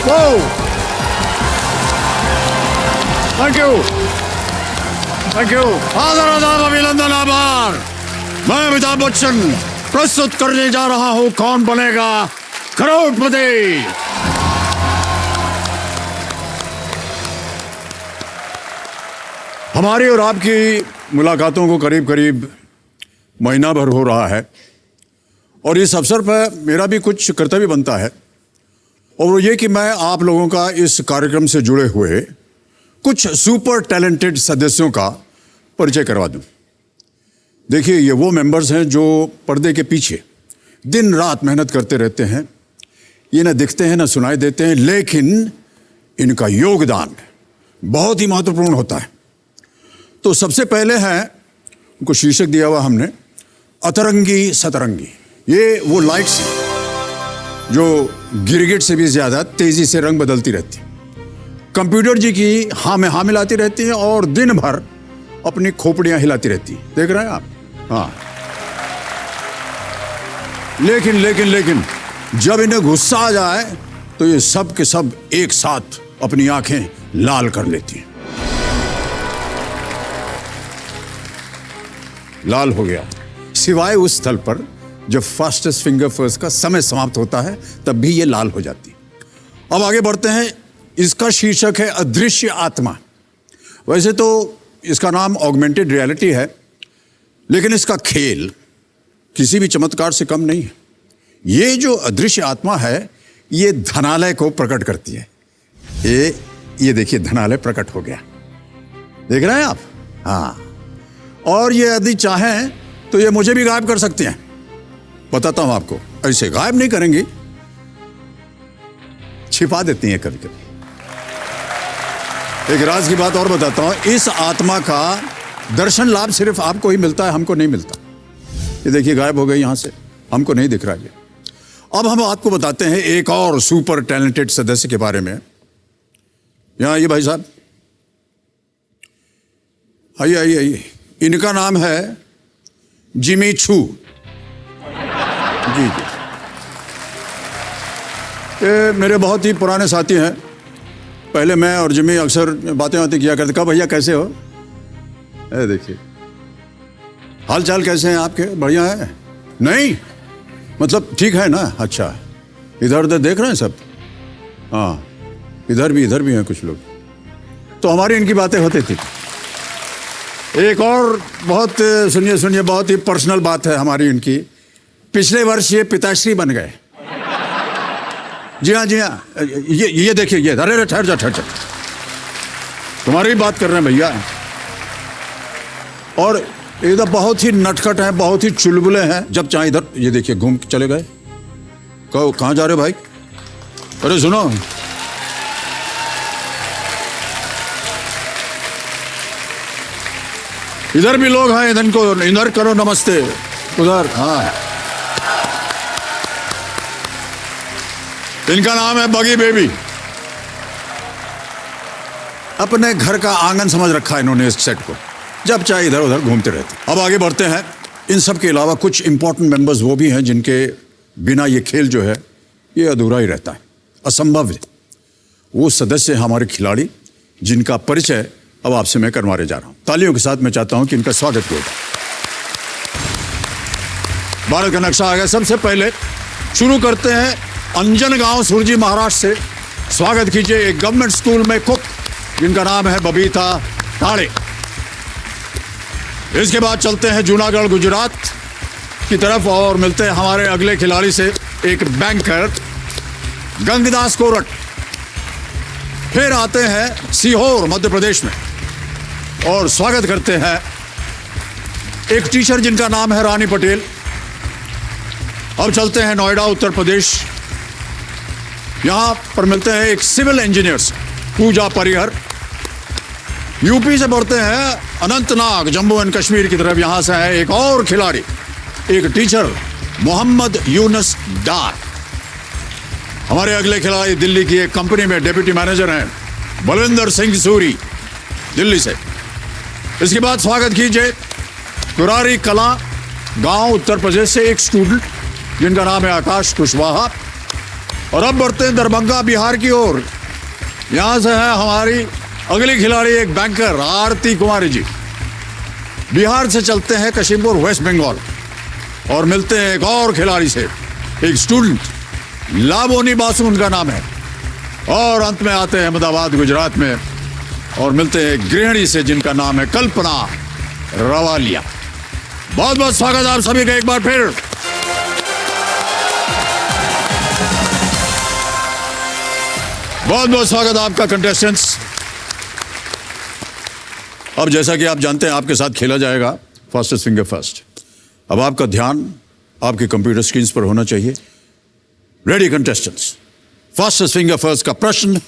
Whoa! Thank you. Thank you. आदर आदाब अभिनंदन आभार। मैं अमिताभ बच्चन प्रस्तुत करने जा रहा हूं कौन बनेगा करोड़पति। हमारी और आपकी मुलाकातों को करीब करीब महीना भर हो रहा है और इस अवसर पर मेरा भी कुछ कर्तव्य बनता है और वो ये कि मैं आप लोगों का इस कार्यक्रम से जुड़े हुए कुछ सुपर टैलेंटेड सदस्यों का परिचय करवा दूं। देखिए, ये वो मेंबर्स हैं जो पर्दे के पीछे दिन रात मेहनत करते रहते हैं। ये ना दिखते हैं ना सुनाई देते हैं, लेकिन इनका योगदान बहुत ही महत्वपूर्ण होता है। तो सबसे पहले हैं, उनको शीर्षक दिया हुआ हमने अतरंगी सतरंगी। ये वो लाइट्स हैं जो गिरगिट से भी ज्यादा तेजी से रंग बदलती रहती, कंप्यूटर जी की हाँ में हाँ मिलाती रहती हैं और दिन भर अपनी खोपड़ियां हिलाती रहती। देख रहे हैं आप? हाँ। लेकिन जब इन्हें गुस्सा आ जाए तो ये सब के सब एक साथ अपनी आंखें लाल कर लेती हैं। लाल हो गया, सिवाय उस स्थल पर जब फास्टेस्ट फिंगर फर्स्ट का समय समाप्त होता है, तब भी ये लाल हो जाती। अब आगे बढ़ते हैं। इसका शीर्षक है अदृश्य आत्मा। वैसे तो इसका नाम ऑगमेंटेड रियलिटी है, लेकिन इसका खेल किसी भी चमत्कार से कम नहीं है। ये जो अदृश्य आत्मा है, ये धनालय को प्रकट करती है। ये देखिए, धनालय प्रकट हो गया। देख रहे हैं आप? हाँ। और ये यदि चाहें तो ये मुझे भी गायब कर सकती हैं। बताता हूं आपको, ऐसे गायब नहीं करेंगी, छिपा देती हैं कभी कभी। एक राज की बात और बताता हूं, इस आत्मा का दर्शन लाभ सिर्फ आपको ही मिलता है, हमको नहीं मिलता। ये देखिए, गायब हो गई यहां से, हमको नहीं दिख रहा है। अब हम आपको बताते हैं एक और सुपर टैलेंटेड सदस्य के बारे में। यहां ये भाई साहब, आइए। इनका नाम है जिमी छू। जी। ये मेरे बहुत ही पुराने साथी हैं। पहले मैं और जिमी अक्सर बातें किया करते। कब भैया कैसे हो? देखिए, हाल चाल कैसे हैं आपके? बढ़िया है? नहीं मतलब ठीक है ना? अच्छा, इधर उधर देख रहे हैं सब? हाँ, इधर भी हैं कुछ लोग। तो हमारी इनकी बातें होती थी। एक और बहुत सुनिए बहुत ही पर्सनल बात है हमारी इनकी। पिछले वर्ष ये पिताश्री बन गए। जी हाँ। ये देखिए, ये अरे ठहर जा। तुम्हारी बात कर रहे हैं भैया। और इधर बहुत ही नटखट हैं, बहुत ही चुलबुले हैं। जब चाहे इधर, ये देखिए, घूम के चले गए। कहो कहाँ जा रहे हो भाई? अरे सुनो, इधर भी लोग हैं, इधर करो नमस्ते। उधर, हाँ। इनका नाम है बगी बेबी। अपने घर का आंगन समझ रखा है इन्होंने इस सेट को। जब चाहे इधर उधर घूमते रहते। अब आगे बढ़ते हैं। इन सब के अलावा कुछ इंपॉर्टेंट मेंबर्स वो भी हैं जिनके बिना ये खेल जो है ये अधूरा ही रहता है, असंभव है। वो सदस्य हैं हमारे खिलाड़ी, जिनका परिचय अब आपसे मैं करवाने जा रहा हूं। तालियों के साथ मैं चाहता हूं कि इनका स्वागत किया जाए। भारत का नक्शा आ गया। सबसे पहले शुरू करते हैं अंजनगांव, सुरजी, महाराष्ट्र से। स्वागत कीजिए एक गवर्नमेंट स्कूल में कुक, जिनका नाम है बबीता ताड़े। इसके बाद चलते हैं जूनागढ़, गुजरात की तरफ और मिलते हैं हमारे अगले खिलाड़ी से, एक बैंकर गंगदास कोरट। फिर आते हैं सीहोर, मध्य प्रदेश में और स्वागत करते हैं एक टीचर जिनका नाम है रानी पटेल। अब चलते हैं नोएडा, उत्तर प्रदेश। यहां पर मिलते हैं एक सिविल इंजीनियर्स, पूजा परिहर। यूपी से बढ़ते हैं अनंतनाग, जम्मू एंड कश्मीर की तरफ। यहां से है एक और खिलाड़ी, एक टीचर मोहम्मद यूनुस डार। हमारे अगले खिलाड़ी दिल्ली की एक कंपनी में डिप्टी मैनेजर हैं, बलविंदर सिंह सूरी, दिल्ली से। इसके बाद स्वागत कीजिए कुरारी कला गांव, उत्तर प्रदेश से एक स्टूडेंट जिनका नाम है आकाश कुशवाहा। और अब बढ़ते हैं दरभंगा बिहार की ओर। यहां से है हमारी अगली खिलाड़ी, एक बैंकर आरती कुमारी जी। बिहार से चलते हैं काशिमपुर वेस्ट बंगाल और मिलते हैं एक और खिलाड़ी से, एक स्टूडेंट लाबोनी बासु उनका नाम है। और अंत में आते हैं अहमदाबाद गुजरात में और मिलते हैं एक गृहिणी से जिनका नाम है कल्पना रवालिया। बहुत बहुत स्वागत आप सभी का एक बार फिर। बहुत बहुत स्वागत आपका कंटेस्टेंट्स। अब जैसा कि आप जानते हैं आपके साथ खेला जाएगा फास्टेस्ट फिंगर फर्स्ट। अब आपका ध्यान आपके कंप्यूटर स्क्रीन पर होना चाहिए। Ready contestants, fastest finger first का प्रश्न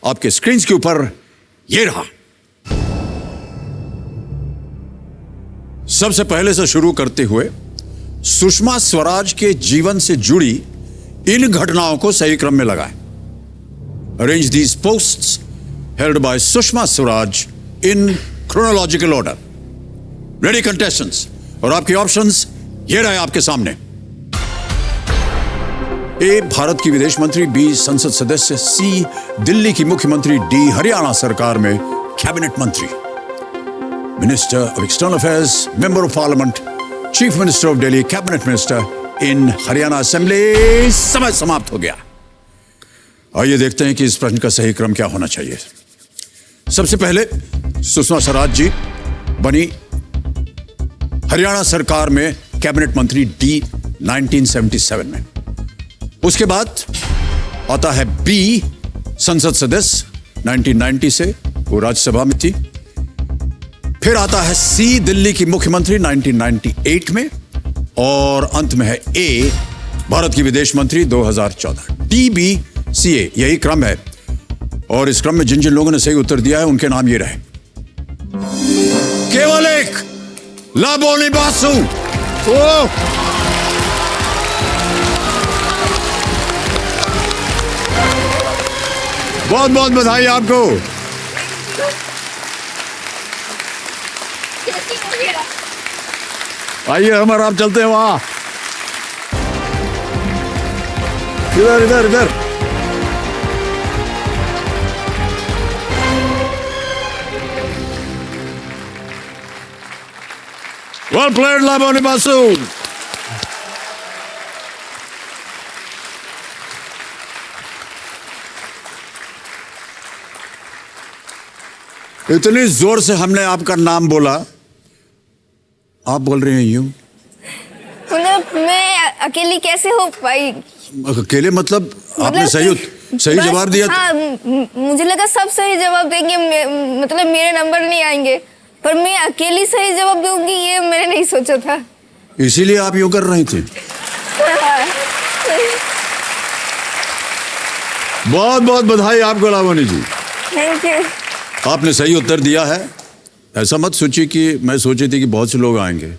आपके स्क्रीन के ऊपर ये रहा। सबसे पहले से शुरू करते हुए सुषमा स्वराज के जीवन से जुड़ी इन घटनाओं को सही क्रम में लगाएं। Arrange these posts held by Sushma Swaraj in chronological order. Ready contestants? और आपके ऑप्शंस ये रहे आपके सामने। ए, भारत की विदेश मंत्री। बी, संसद सदस्य। सी, दिल्ली की मुख्यमंत्री। डी, हरियाणा सरकार में कैबिनेट मंत्री। Minister of external affairs, member of parliament, chief minister of Delhi, cabinet minister in Haryana assembly. समय समाप्त हो गया। आइए देखते हैं कि इस प्रश्न का सही क्रम क्या होना चाहिए। सबसे पहले सुषमा स्वराज जी बनी हरियाणा सरकार में कैबिनेट मंत्री डी 1977 में। उसके बाद आता है बी, संसद सदस्य 1990 से, वो राज्यसभा में थी। फिर आता है सी, दिल्ली की मुख्यमंत्री 1998 में। और अंत में है ए, भारत की विदेश मंत्री 2014। डी, बी, सी, ए, यही क्रम है। और इस क्रम में जिन जिन लोगों ने सही उत्तर दिया है उनके नाम ये रहे। केवल एक, लाबोनी बासु। बहुत बहुत बधाई आपको। आइए हम और आप चलते हैं वहां। इधर इधर इधर। Well played, Laboni Basu. इतनी जोर से हमने आपका नाम बोला, आप बोल रहे हैं यूं। मतलब मैं अकेली कैसे हो पाई? अकेले मतलब आपने सही जवाब दिया। हाँ, मुझे लगा सब सही जवाब देंगे, मतलब मेरे नंबर नहीं आएंगे, पर मैं अकेली सही जवाब दूंगी ये मैंने नहीं सोचा था। इसीलिए आप यूं कर रही थी। बहुत बहुत बधाई आपको लाबोनी जी। Thank you. आपने सही उत्तर दिया है। ऐसा मत सोचिए कि मैं सोची थी कि बहुत से लोग आएंगे।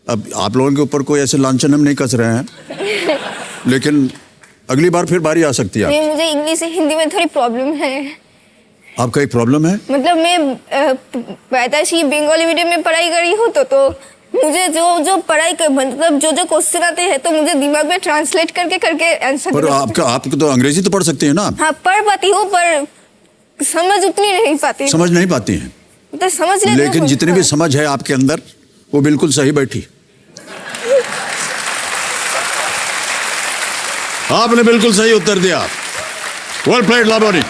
अब आप लोगों के ऊपर कोई ऐसे लांछन हम नहीं कस रहे हैं, लेकिन अगली बार फिर बारी आ सकती है। मुझे इंग्लिश हिंदी में थोड़ी प्रॉब्लम है। आपका एक प्रॉब्लम है? मतलब मैं पैदाइशी बंगाली मीडियम में पढ़ाई करी हूँ, तो मुझे जो पढ़ाई कर, मतलब जो क्वेश्चन आते हैं तो मुझे दिमाग में ट्रांसलेट करके आंसर। पर आपको तो अंग्रेजी तो पढ़ सकती है ना? हाँ, पढ़ पाती हूँ, पर समझ उतनी नहीं पाती। समझ नहीं पाती हैं? तो समझ लेती हूँ, लेकिन जितनी भी समझ है आपके अंदर वो बिल्कुल सही बैठी। आपने बिल्कुल सही उत्तर दिया। Well played Laboni.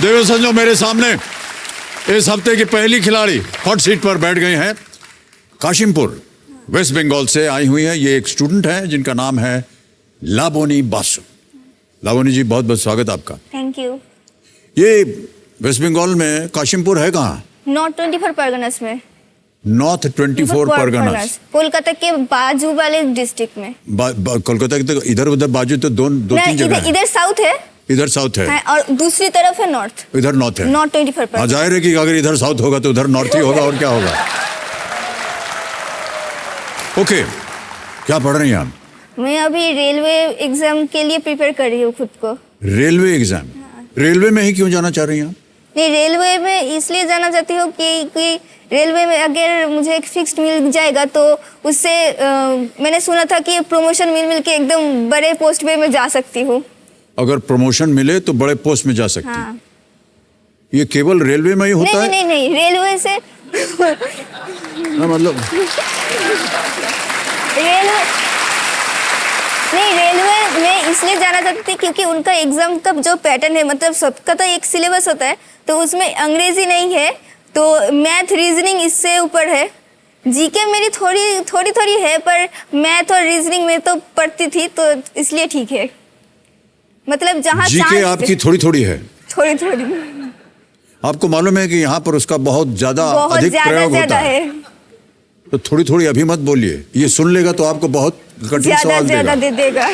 देखो संजो, मेरे सामने इस हफ्ते की पहली खिलाड़ी हॉट सीट पर बैठ गई हैं। काशिमपुर वेस्ट बंगाल से आई हुई है। ये एक स्टूडेंट है जिनका नाम है लाबोनी बासु। लाबोनी जी, बहुत बहुत स्वागत आपका। Thank you. ये वेस्ट बंगाल में काशिमपुर है कहाँ? नॉर्थ 24 परगनास में। नॉर्थ 24 परगनास, कोलकाता के बाजू वाले डिस्ट्रिक्ट में। कोलकाता के तो इधर उधर बाजू तो दो तीन जगह है। इधर साउथ है। इधर साउथ है और दूसरी तरफ है नॉर्थ। इधर नॉर्थ है। नॉर्थ 24 परगनास। जाहिर है कि अगर इधर साउथ होगा तो उधर नॉर्थ ही होगा, और क्या होगा। ओके, क्या पढ़ रही हैं आप? मैं अभी रेलवे एग्जाम के लिए प्रिपेयर कर रही हूँ खुद को। Railway exam? रेलवे में ही क्यों जाना चाह रही हैं आप? नहीं, रेलवे में इसलिए जाना चाहती हूँ कि रेलवे में अगर मुझे एक फिक्स्ड मिल जाएगा तो उससे मैंने सुना था कि प्रमोशन मिल के एकदम बड़े पोस्ट पे मैं जा सकती हूँ। अगर प्रमोशन मिले तो बड़े पोस्ट में जा सकती हैं। हाँ। ये केवल रेलवे में ही होता नहीं है? नहीं नहीं, रेलवे से ना मतलब रेलवे में इसलिए जाना चाहती थी क्योंकि उनका एग्जाम का जो पैटर्न है, मतलब सबका तो एक सिलेबस होता है, तो उसमें अंग्रेजी नहीं है, तो मैथ रीजनिंग इससे ऊपर है। जीके मेरी थोड़ी है, पर मैथ और रीजनिंग में तो पढ़ती थी, तो इसलिए ठीक है। मतलब जहाँ जीके आपकी थोड़ी है? थोड़ी आपको मालूम है कि यहाँ पर उसका बहुत ज्यादा अधिक प्रयोग होता है, तो थोड़ी अभी मत बोलिए, ये सुन लेगा तो आपको बहुत कठिन सवाल ज्यादा दे देगा।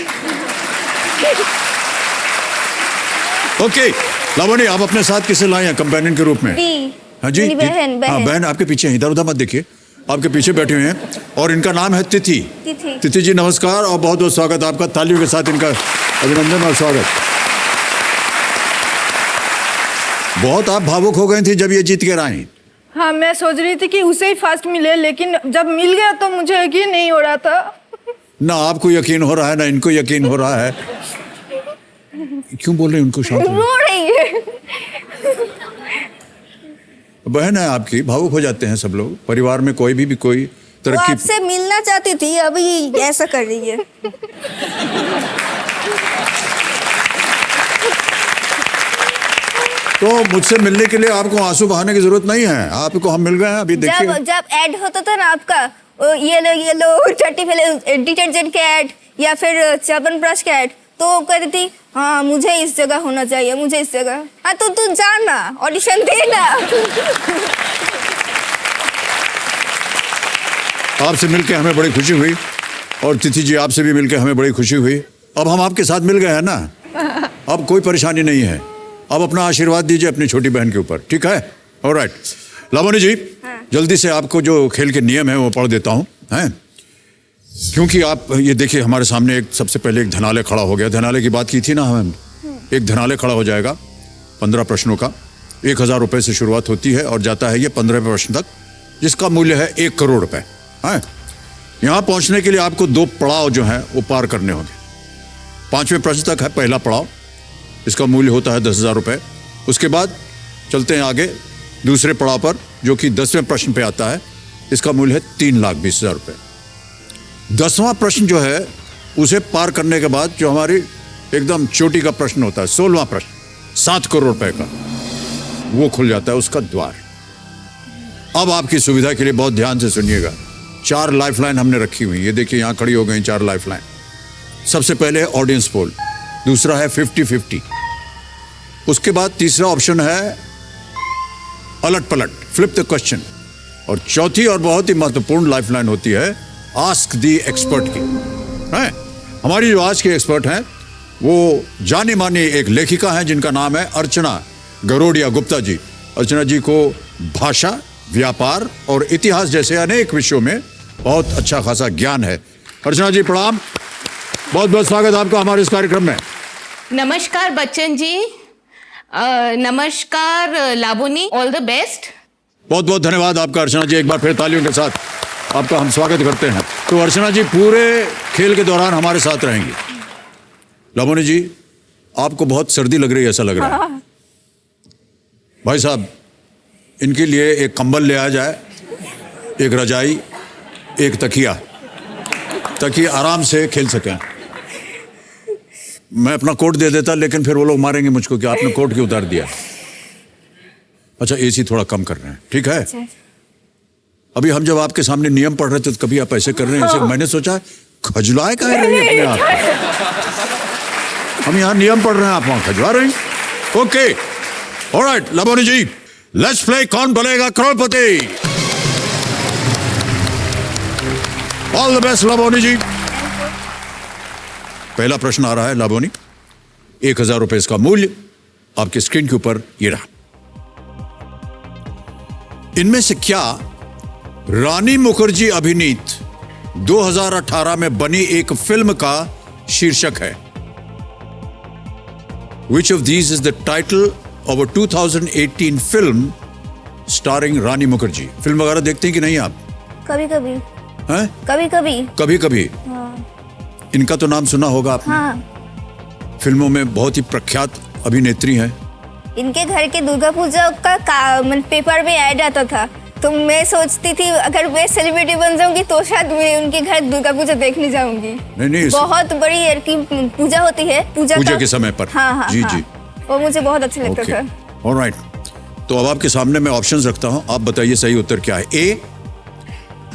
ओके लावणी, आप अपने साथ किसे लाए हैं कंपेनियन के रूप में? हाँ जी, मेरी बहन। हाँ बहन आपके पीछे, इधर उधर मत देखिए, आपके पीछे बैठे हुए हैं, और इनका नाम है तिथि। तिथि जी नमस्कार और बहुत बहुत स्वागत आपका, तालियों के साथ इनका अभिनंदन और स्वागत। बहुत आप भावुक हो गए थे जब ये जीत कर आई। हाँ, मैं सोच रही थी कि उसे ही फर्स्ट मिले, लेकिन जब मिल गया तो मुझे यकीन नहीं हो रहा था। ना आपको यकीन हो रहा है ना इनको यकीन हो रहा है। क्यों बोल रहे हैं उनको? शांत रो रही है। बहन है आपकी, भावुक हो जाते हैं सब लोग, परिवार में कोई भी कोई वो तरक्की। आपसे मिलना चाहती थी, अभी ऐसा कर रही है। तो मुझसे मिलने के लिए आपको आंसू बहाने की जरूरत नहीं है, आपको हम मिल गए हैं। अभी देखिए जब ऐड होता था ना आपका, ये लो 30 डिटर्जेंट का ऐड या फिर च्यवनप्राश का ऐड, तो कहती थी हाँ मुझे इस जगह होना चाहिए, मुझे इस जगह। हाँ तो तू जाना, ऑडिशन देना। आपसे मिलकर हमें बड़ी खुशी हुई, और तिथि जी आपसे भी मिलकर हमें बड़ी खुशी हुई। अब हम आपके साथ मिल गए हैं ना, अब कोई परेशानी नहीं है। अब अपना आशीर्वाद दीजिए अपनी छोटी बहन के ऊपर, ठीक है? ऑलराइट लावणी जी, जल्दी से आपको जो खेल के नियम है वो पढ़ देता हूँ, हैं? क्योंकि आप ये देखिए हमारे सामने एक सबसे पहले एक धनालय खड़ा हो गया। धनालय की बात की थी ना हम, एक धनालय खड़ा हो जाएगा 15 प्रश्नों का, 1000 रुपए से शुरुआत होती है और जाता है ये 15वें प्रश्न तक, जिसका मूल्य है 1 करोड़ रुपए। हैं? यहाँ पहुंचने के लिए आपको 2 पड़ाव जो हैं वो पार करने होंगे। 5वें प्रश्न तक है पहला पड़ाव, इसका मूल्य होता है 10,000 रुपए। उसके बाद चलते हैं आगे दूसरे पड़ाव पर, जो कि 10वें प्रश्न पे आता है, इसका मूल्य है 3,20,000 रुपए। 10वां प्रश्न जो है उसे पार करने के बाद जो हमारी एकदम चोटी का प्रश्न होता है, 16वां प्रश्न, 7 करोड़ रुपए का, वो खुल जाता है उसका द्वार। अब आपकी सुविधा के लिए बहुत ध्यान से सुनिएगा, 4 लाइफलाइन हमने रखी हुई। ये देखिए यहाँ खड़ी हो गई 4 लाइफलाइन। सबसे पहले ऑडियंस पोल, दूसरा है 50-50, उसके बाद तीसरा ऑप्शन है अलट पलट, फ्लिप द क्वेश्चन, और चौथी और बहुत ही महत्वपूर्ण लाइफलाइन होती है आस्क द एक्सपर्ट की। है हमारी जो आज के एक्सपर्ट हैं वो जानी मानी एक लेखिका हैं जिनका नाम है अर्चना गरोडिया गुप्ता जी। अर्चना जी को भाषा, व्यापार और इतिहास जैसे अनेक विषयों में बहुत अच्छा खासा ज्ञान है। अर्चना जी प्रणाम, बहुत बहुत स्वागत आपका हमारे इस कार्यक्रम में। नमस्कार बच्चन जी, नमस्कार लावणी, ऑल द बेस्ट। बहुत बहुत धन्यवाद आपका अर्चना जी, एक बार फिर तालियों के साथ आपका हम स्वागत करते हैं। तो अर्चना जी पूरे खेल के दौरान हमारे साथ रहेंगी। लावणी जी आपको बहुत सर्दी लग रही है ऐसा लग रहा है। भाई साहब इनके लिए एक कंबल ले आ जाए, एक रजाई, एक तकिया, ताकि आराम से खेल सकें। मैं अपना कोट दे देता, लेकिन फिर वो लोग मारेंगे मुझको कि आपने कोट क्यों उतार दिया। अच्छा एसी थोड़ा कम कर रहे हैं, ठीक है? अभी हम जब आपके सामने नियम पढ़ रहे थे तो कभी आप ऐसे कर रहे हैं ऐसे, मैंने सोचा खजुलाए कह रहे हैं अपने आप। हम यहाँ नियम पढ़ रहे हैं, आप वहां खजुला रहे हैं। Okay alright Lavani ji, let's play Kaun Banega Crorepati. All the best Lavani ji. पहला प्रश्न आ रहा है लावणी, 1000 रुपए इसका मूल्य आपकी स्क्रीन के ऊपर ये रहा। इनमें से क्या रानी मुखर्जी अभिनीत 2018 में बनी एक फिल्म का शीर्षक है? Which of these is the title of a 2018 film starring Rani Mukherjee. Film वगैरह देखते हैं कि नहीं आप? कभी कभी हैं? कभी कभी। कभी कभी। इनका तो नाम सुना होगा आपने। हाँ, फिल्मों में बहुत ही प्रख्यात अभिनेत्री हैं। इनके घर के दुर्गा पूजा पेपर में ऐड आता था, तो मैं सोचती थी अगर मैं सेलिब्रिटी बन जाऊंगी तो शायद मैं उनके घर दुर्गा पूजा देखने जाऊंगी। नहीं, बहुत बड़ी की पूजा होती है, पूजा के समय पर। हाँ हाँ जी हाँ, जी। वो मुझे बहुत अच्छा लगता था। ऑलराइट, तो अब आपके सामने मैं ऑप्शंस रखता हूं, आप बताइए सही उत्तर क्या है। ए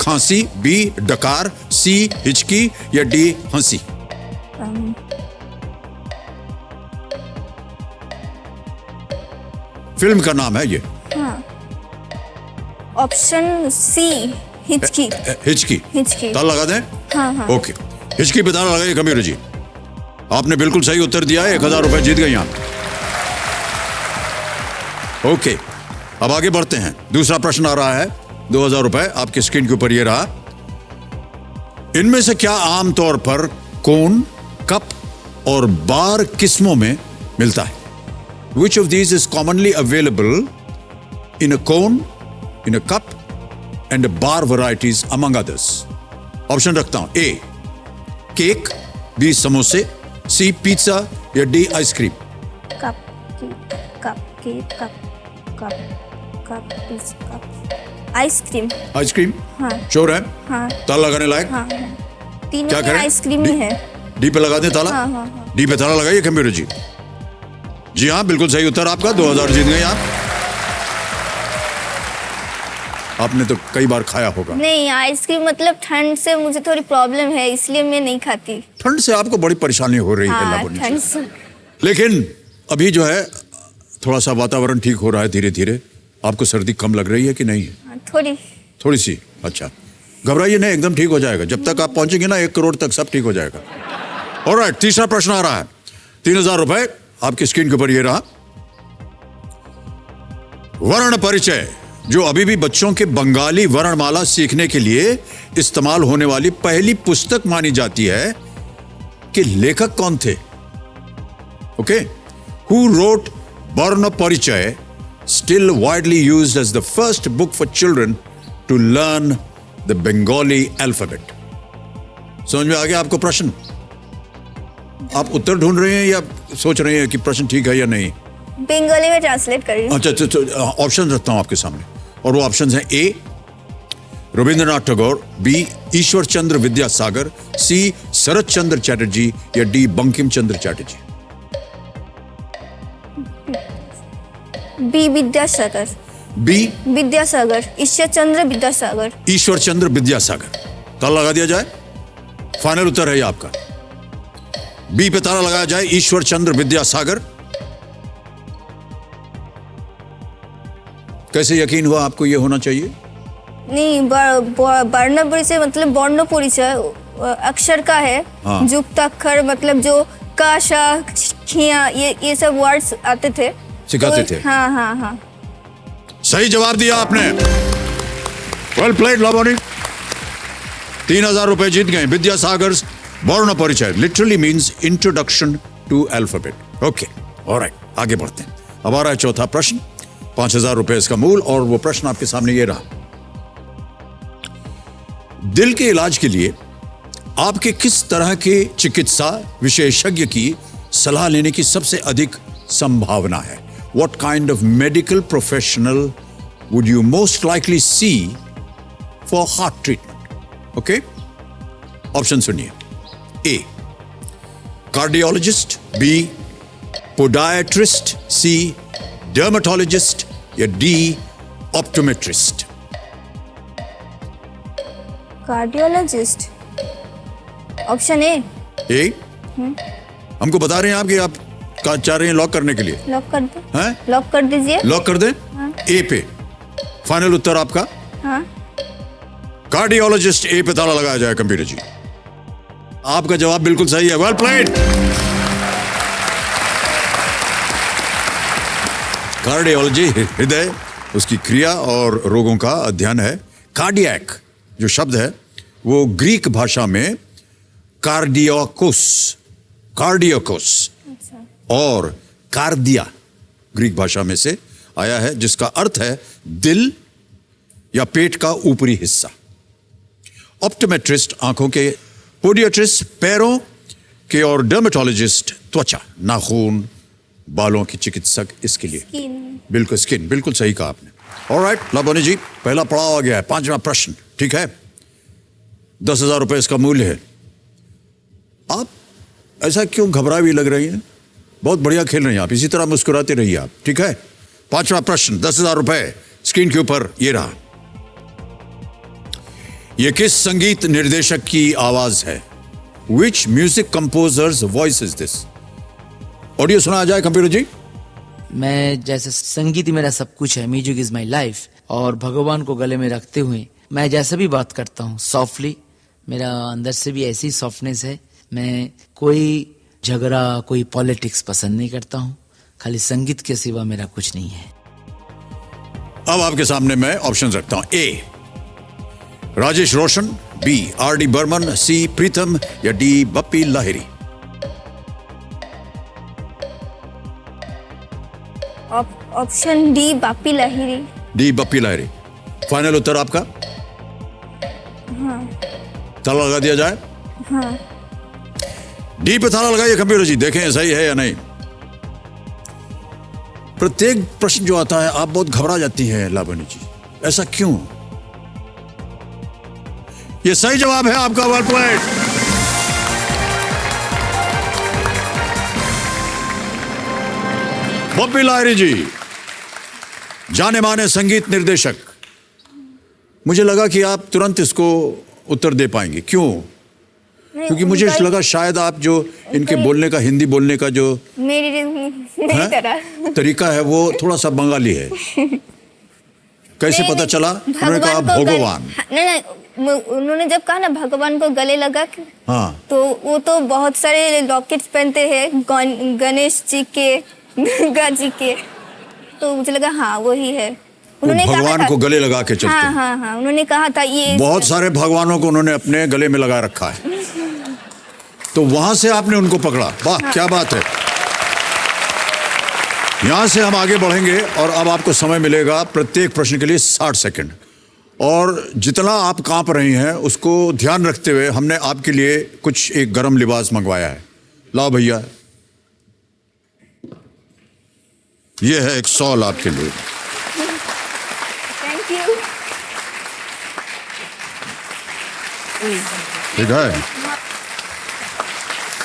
खांसी, बी डकार, सी हिचकी या डी हंसी। फिल्म का नाम है ये। ऑप्शन सी हिचकी। हिचकी। हिचकी। ताला लगा दें? हाँ हाँ। ओके, हिचकी पे ताला लगाइए कबीर जी। आपने बिल्कुल सही उत्तर दिया है, 1000 रुपए जीत गई आप। ओके, अब आगे बढ़ते हैं। दूसरा प्रश्न आ रहा है, 2000 रुपए आपकी स्क्रीन के ऊपर ये रहा। इनमें से क्या आमतौर पर कोन, कप और बार किस्मों में मिलता है? Which of these is commonly available in a cone, in a cup and a bar varieties among others? Option रखता हूं। ए केक, बी समोसे, सी पिज्जा या D ice cream. Cup ice cream. Ice cream? हाँ। श्योर है? हाँ। ताला लगाने लायक? हाँ, तीनों क्या में करें? आइसक्रीम ही है। डी पे लगा दें ताला? हाँ, हाँ, हाँ। डी पे ताला लगाइए कंप्यूटर जी। जी हाँ, बिल्कुल सही उत्तर आपका, 2000 जीत गए आप। आपने तो कई बार खाया होगा। नहीं, आइसक्रीम मतलब ठंड से मुझे थोड़ी प्रॉब्लम है, इसलिए मैं नहीं खाती। ठंड से आपको बड़ी परेशानी हो रही है हाँ, लावण्य जी। ठंड से। लेकिन अभी जो है थोड़ा सा वातावरण ठीक हो रहा है धीरे धीरे। आपको सर्दी कम लग रही है कि नहीं? हाँ, थोड़ी सी। अच्छा, घबराइए नहीं, एकदम ठीक हो जाएगा। जब तक आप पहुंचेंगे ना 1 करोड़ तक, सब ठीक हो जाएगा। ऑलराइट, तीसरा प्रश्न आ रहा है। 3000 रुपए आपकी स्क्रीन के ऊपर ये रहा। वर्ण परिचय, जो अभी भी बच्चों के बंगाली वर्णमाला सीखने के लिए इस्तेमाल होने वाली पहली पुस्तक मानी जाती है, कि लेखक कौन थे? ओके, हु रोट वर्ण परिचय, still widely used as the first book for children to learn the Bengali alphabet. समझ में आ गया आपको प्रश्न? आप उत्तर ढूंढ रहे हैं या सोच रहे हैं कि प्रश्न ठीक है या नहीं? बंगाली में ट्रांसलेट कर रही हूँ। अच्छा, ऑप्शन रखता हूं आपके सामने, और वो ऑप्शन हैं। ए रविंद्रनाथ टैगोर, बी ईश्वर चंद्र विद्यासागर, सी शरत चंद्र चैटर्जी या D Bankim Chandra Chatterjee. B Vidyasagar. B Vidyasagar, Ishwar Chandra Vidyasagar. Ishwar Chandra Vidyasagar. ताला लगा दिया जाए? फाइनल उत्तर है ये आपका? बी पे ताला लगाया जाए, ईश्वर चंद्र विद्यासागर। कैसे यकीन हुआ आपको ये होना चाहिए? नहीं, वर्ण परिचय मतलब वर्ण परिचय अक्षर का है। हाँ। जुक्त अक्षर मतलब जो का, शा, खिया, ये सब वर्ड्स आते थे, सिखाते थे। हाँ हाँ हाँ। सही जवाब दिया आपने। वेल प्लेड लावणी। 3000 रुपए जीत गए। Vidyasagar Varna Parichay literally means introduction to alphabet. Okay, alright, आगे बढ़ते हैं। अब आ रहा है चौथा प्रश्न, 5000 रुपए इसका मूल, और वो प्रश्न आपके सामने ये रहा। दिल के इलाज के लिए आपके किस तरह के चिकित्सा विशेषज्ञ की सलाह लेने की सबसे अधिक संभावना है? What kind of medical professional would you most likely see for heart treatment? Okay? Option सुनिए। A cardiologist, B podiatrist, C dermatologist या D optometrist। Cardiologist. Option A. A हमको बता रहे हैं आप कि आप का चाह रहे हैं लॉक करने के लिए? लॉक कर दो। हैं? लॉक कर दीजिए। लॉक कर दें? ए पे फाइनल उत्तर आपका? हाँ। कार्डियोलॉजिस्ट ए पे ताला लगाया जाए कंप्यूटर जी। आपका जवाब बिल्कुल सही है। Well played. कार्डियोलॉजी हृदय, उसकी क्रिया और रोगों का अध्ययन है। कार्डियक जो शब्द है वो ग्रीक भाषा में कार्डियोकोस और कार्डिया ग्रीक भाषा में से आया है, जिसका अर्थ है दिल या पेट का ऊपरी हिस्सा। ऑप्टोमेट्रिस्ट आंखों के, पोडियाट्रिस्ट पैरों के और डर्मेटोलॉजिस्ट त्वचा, नाखून, बालों की चिकित्सक इसके लिए। बिल्कुल स्किन, बिल्कुल सही कहा आपने। ऑलराइट लाबोनी जी, पहला पड़ाव आ गया है, 5वां प्रश्न, ठीक है। 10,000 रुपए इसका मूल्य है। आप ऐसा क्यों घबरा भी लग रही हैं? बहुत बढ़िया खेल रही हैं आप, इसी तरह मुस्कुराते रहिए आप, ठीक है। 5वां प्रश्न, 10,000 रुपए स्क्रीन के ऊपर ये रहा। ये किस संगीत निर्देशक की आवाज है? Which music composer's voice is this? Audio सुना जाए कंप्यूटर जी। मैं जैसे संगीत ही मेरा सब कुछ है, म्यूजिक इज माई लाइफ, और भगवान को गले में रखते हुए मैं जैसा भी बात करता हूँ सॉफ्टली, मेरा अंदर से भी ऐसी सॉफ्टनेस है। मैं कोई झगड़ा, कोई पॉलिटिक्स पसंद नहीं करता हूँ, खाली संगीत के सिवा मेरा कुछ नहीं है। अब आपके सामने मैं ऑप्शन रखता हूं। A Rajesh Roshan, B RD. Burman, C Pritam या D Bappi Lahiri. Option D Bappi Lahiri. D Bappi Lahiri final उत्तर आपका? हाँ। ताला लगा दिया जाए? हाँ। डी पे ताला लगाइए कंप्यूटर जी, देखें सही है या नहीं। प्रत्येक प्रश्न जो आता है आप बहुत घबरा जाती हैं लाबोनी जी, ऐसा क्यों? ये सही जवाब है आपका, 1 पॉइंट। बप्पी लाहिरी जी, जाने माने संगीत निर्देशक। मुझे लगा कि आप तुरंत इसको उत्तर दे पाएंगे, क्यों? क्योंकि मुझे लगा शायद आप जो इनके बोलने का, हिंदी बोलने का जो मेरी तरह तरीका है वो थोड़ा सा बंगाली है। कैसे पता चला? उन्होंने कहा भगवान। नहीं, उन्होंने जब कहा ना भगवान को गले लगा, हाँ, तो वो तो बहुत सारे लॉकेट्स पहनते हैं गणेश जी के, दुर्गा जी के, तो मुझे लगा हाँ वही है। उन्होंने भगवान को गले लगा के चलते हैं। हाँ हाँ हाँ, उन्होंने कहा था ये बहुत सारे भगवानों को उन्होंने अपने गले में लगा रखा है, तो वहां से आपने उनको पकड़ा। वाह, हाँ। क्या बात है। यहां से हम आगे बढ़ेंगे और अब आपको समय मिलेगा प्रत्येक प्रश्न के लिए 60 सेकंड, और जितना आप कांप रही हैं उसको ध्यान रखते हुए हमने आपके लिए कुछ एक गर्म लिबास मंगवाया है। लाओ भैया, ये है एक शॉल आपके लिए। Thank you. ठीक है,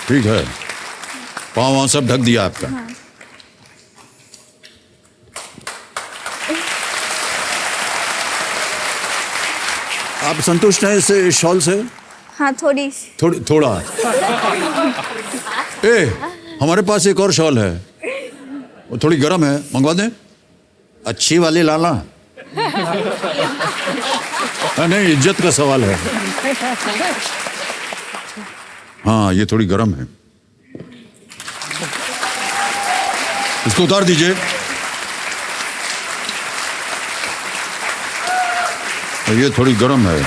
ठीक है, पाँव वहां सब ढक दिया आपका। हाँ। आप संतुष्ट हैं इस शॉल से? हाँ, थोड़ा। ए, हमारे पास एक और शॉल है, वो थोड़ी गर्म है, मंगवा दें? अच्छी वाली लाना। नहीं, इज्जत का सवाल है। हाँ, ये थोड़ी गर्म है, इसको उतार दीजिए। ये थोड़ी गर्म है।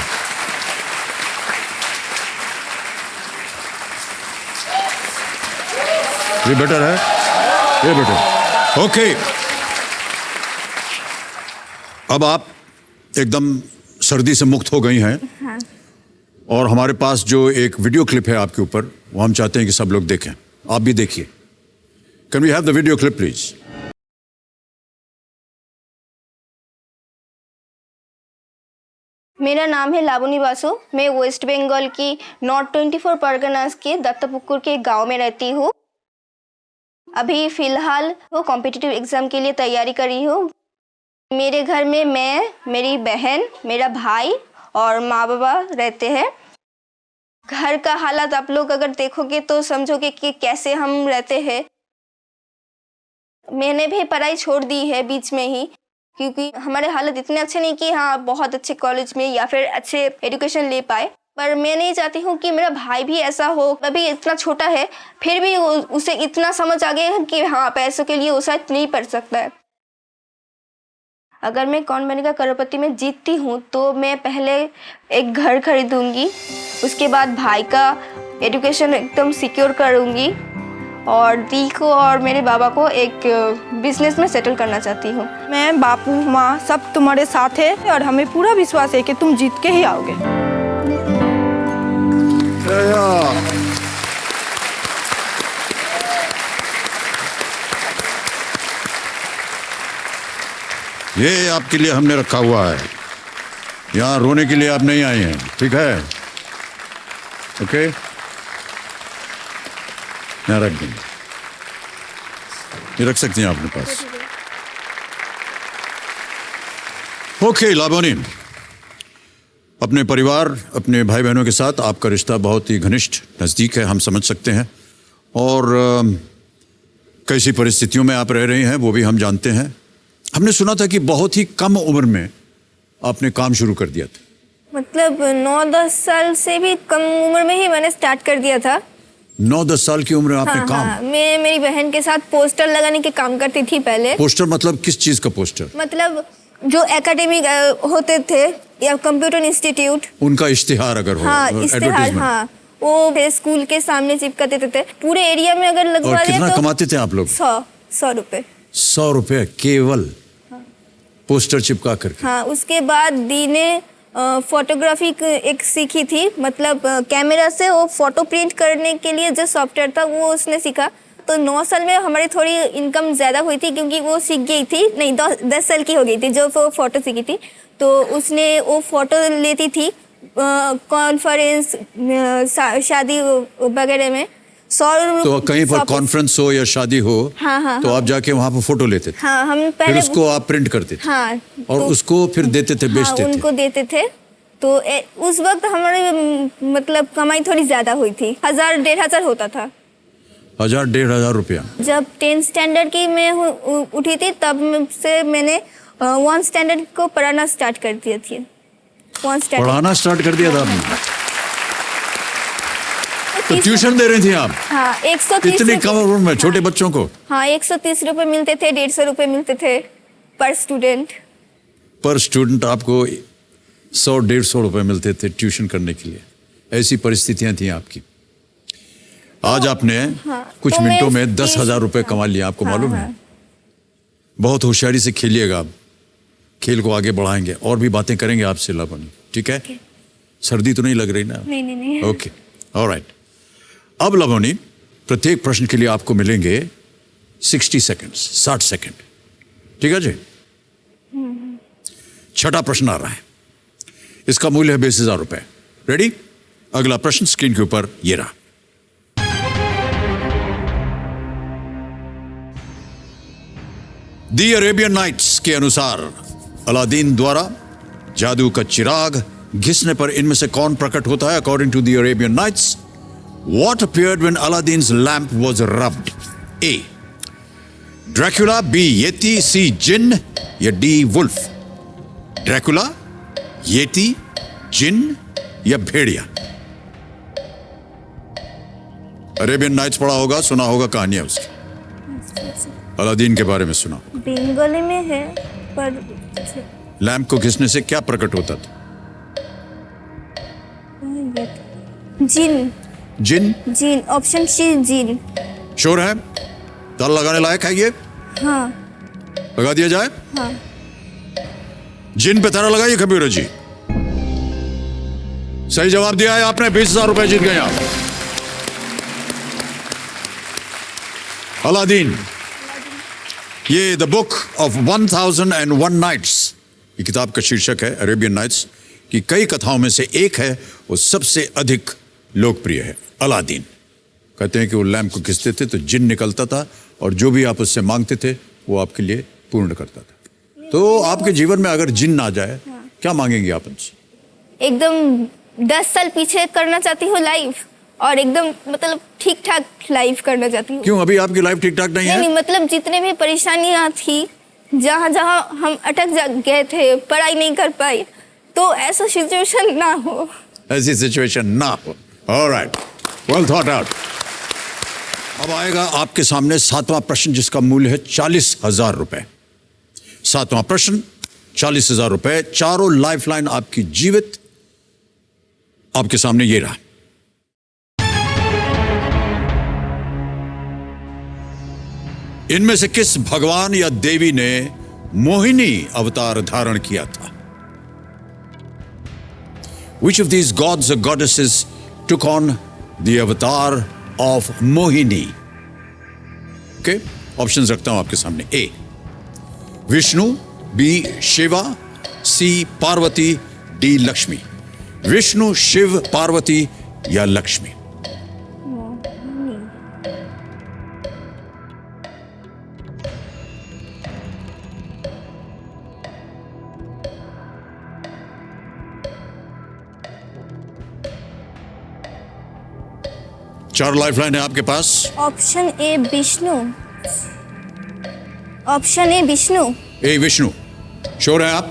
ये बेटर है, ये बेटर। ओके, अब आप एकदम सर्दी से मुक्त हो गई हैं। हाँ। और हमारे पास जो एक वीडियो क्लिप है आपके ऊपर, वो हम चाहते हैं कि सब लोग देखें। आप भी देखिए। Can we have the video clip please? मेरा नाम है लाबोनी बासु। मैं वेस्ट बंगाल की नॉर्थ 24 परगनास के दत्तापुकुर के गांव में रहती हूँ। अभी फिलहाल वो कॉम्पिटिटिव एग्जाम के लिए तैयारी कर रही हूँ। मेरे घर में मैं, मेरी बहन, मेरा भाई और माँ बाबा रहते हैं। घर का हालात आप लोग अगर देखोगे तो समझोगे कि कैसे हम रहते हैं। मैंने भी पढ़ाई छोड़ दी है बीच में ही, क्योंकि हमारे हालत इतने अच्छे नहीं कि हाँ बहुत अच्छे कॉलेज में या फिर अच्छे एजुकेशन ले पाए। पर मैं नहीं चाहती हूँ कि मेरा भाई भी ऐसा हो। अभी इतना छोटा है, फिर भी उसे इतना समझ आ गया है कि हाँ पैसों के लिए वो शायद नहीं पढ़ सकता है। अगर मैं कौन बनेगा करोड़पति में जीतती हूँ तो मैं पहले एक घर खरीदूंगी, उसके बाद भाई का एजुकेशन एकदम सिक्योर करूँगी और दी को और मेरे बाबा को एक बिजनेस में सेटल करना चाहती हूँ। मैं, बापू, माँ सब तुम्हारे साथ है और हमें पूरा विश्वास है कि तुम जीत के ही आओगे। ये आपके लिए हमने रखा हुआ है, यहाँ रोने के लिए आप नहीं आए हैं, ठीक है? ओके, यहाँ रख देंगे, ये रख सकती हैं अपने पास। ओके लाबोनी, अपने परिवार, अपने भाई बहनों के साथ आपका रिश्ता बहुत ही घनिष्ठ, नज़दीक है, हम समझ सकते हैं। और कैसी परिस्थितियों में आप रह रही हैं वो भी हम जानते हैं। हमने सुना था कि बहुत ही कम उम्र में आपने काम शुरू कर दिया था। मतलब 9-10 साल से भी कम उम्र में ही मैंने स्टार्ट कर दिया था। 9-10 साल की उम्र में आपने काम? हाँ, मैं मेरी बहन के साथ पोस्टर लगाने के काम करती थी पहले। पोस्टर मतलब किस चीज का पोस्टर? मतलब जो एकेडमिक होते थे या कंप्यूटर इंस्टीट्यूट, उनका इश्तिहार अगर हो, हाँ इश्तिहार, हाँ वो स्कूल के सामने चिपका देते थे। पूरे एरिया में अगर लगवा और दिया कितना तो कमाते थे आप लोग? 100 रुपए। 100 रुपए केवल पोस्टर चिपका करके? हाँ, उसके बाद दी ने फोटोग्राफी एक सीखी थी, मतलब कैमरा से वो फोटो प्रिंट करने के लिए जो सॉफ्टवेयर था वो उसने सीखा। तो 9 साल में हमारी थोड़ी इनकम ज़्यादा हुई थी क्योंकि वो सीख गई थी, नहीं 10 साल की हो गई थी जो वो फोटो सीखी थी। तो उसने वो फोटो लेती थी कॉन्फ्रेंस, शादी वगैरह में। 100 तो कहीं पर कॉन्फ्रेंस हो या शादी हो, हाँ, तो आप जाके वहाँ पर फोटो लेते थे? हाँ, हम फिर पहले उसको आप प्रिंट करते थे? हाँ, और तो, उसको फिर देते थे, बेचते हाँ, उनको देते थे। तो उस वक्त हमारी मतलब कमाई थोड़ी ज्यादा हुई थी, 1000-1500 होता था। 1000-1500 रुपया? जब 10th स्टैंडर्ड की मैं उठी थी तब से मैंने 1 स्टैंडर्ड को पढ़ाना स्टार्ट कर दिया थी। पढ़ाना स्टार्ट कर दिया था आपने? तो ट्यूशन दे रही थी आप? हाँ, 130 इतनी कम उम्र में छोटे बच्चों को? हाँ, 130 रुपए मिलते थे, 150 रुपए मिलते थे पर स्टूडेंट। पर स्टूडेंट आपको 100-150 रुपए मिलते थे ट्यूशन करने के लिए। ऐसी परिस्थितियां थी आपकी। आज आपने कुछ तो मिनटों मैं में 10,000 रुपए कमा लिया, आपको मालूम है? बहुत होशियारी से खेलिएगा आप, खेल को आगे बढ़ाएंगे और भी बातें करेंगे आपसे लाबोनी, ठीक है? सर्दी तो नहीं लग रही ना? नहीं। Okay, alright. अब लाबोनी, प्रत्येक प्रश्न के लिए आपको मिलेंगे 60 सेकंड्स, 60 सेकंड, ठीक है जी? छठा प्रश्न आ रहा है, इसका मूल्य है 20,000 रुपए। रेडी? अगला प्रश्न स्क्रीन के ऊपर ये रहा। दी अरेबियन नाइट्स के अनुसार अलादीन द्वारा जादू का चिराग घिसने पर इनमें से कौन प्रकट होता है? According to the Arabian Nights, what appeared when Aladdin's lamp was rubbed? A. Dracula, B. Yeti, C. Jinn या D. Wolf? Dracula, Yeti, Jinn या भेड़िया? अरेबियन नाइट्स पढ़ा होगा, सुना होगा कहानियां उसकी, अलादीन के बारे में सुना। बंगाली में है पर लैंप को घिसने से क्या प्रकट होता था? जिन। जिन? ऑप्शन सी जिन। श्योर है? ताला लगाने लायक है ये? हाँ। लगा दिया जाए? हाँ। जिन पे ताला लगाइए कबीर जी। सही जवाब दिया है आपने, 20,000 रुपए जीत गए आप। अलादीन, ये द बुक ऑफ 1001 नाइट्स, ये किताब का शीर्षक है, अरेबियन नाइट्स की कई कथाओं में से एक है, वो सबसे अधिक लोकप्रिय है। अलादीन कहते हैं कि वो लैंप को घिसते थे तो जिन निकलता था और जो भी आप उससे मांगते थे वो आपके लिए पूर्ण करता था। तो आपके जीवन में अगर जिन ना जाए, क्या मांगेंगे आप उनसे? एकदम 10 साल पीछे करना चाहती हूँ लाइफ, और एकदम मतलब ठीक ठाक लाइफ करना चाहती हूँ। क्यों, अभी आपकी लाइफ ठीक ठाक नहीं है? नहीं, मतलब जितने भी परेशानियाँ थी, जहाँ जहाँ हम अटक गए थे, पढ़ाई नहीं कर पाए, तो ऐसा सिचुएशन ना हो। ऐसी सिचुएशन ना हो। Alright, well thought out. अब आएगा आपके सामने 7वां प्रश्न, जिसका मूल्य है 40,000 रुपए। 7वां प्रश्न, 40,000 रुपए, चारों लाइफलाइन आपकी जीवित। आपके सामने ये रहा। इनमें से किस भगवान या देवी ने मोहिनी अवतार धारण किया था? Which of these gods or goddesses took on the avatar of Mohini? Okay, options रखता हूं आपके सामने. A. Vishnu, B. Shiva, C. Parvati, D. Lakshmi. Vishnu, Shiv, Parvati या लक्ष्मी? चार लाइफलाइन है आपके पास. Option A Vishnu. Option A Vishnu. A Vishnu. Sure है आप?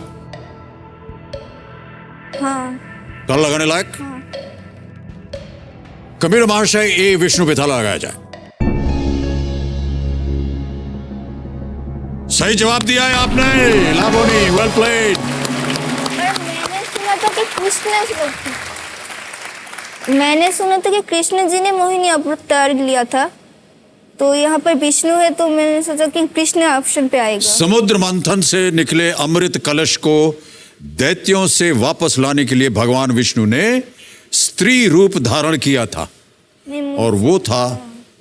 हाँ. ताला लगाने लायक? कबीर महाशय, ए विष्णु पे ताला लगाया जाए. सही जवाब दिया है आपने लाबोनी. Well played. मैंने सुना था कि कृष्ण जी ने मोहिनी अवतार लिया था, तो यहाँ पर विष्णु है, तो मैंने सोचा कि कृष्ण ऑप्शन पे आएगा. समुद्र मंथन से निकले अमृत कलश को दैत्यों से वापस लाने के लिए भगवान विष्णु ने स्त्री रूप धारण किया था नहीं, और वो था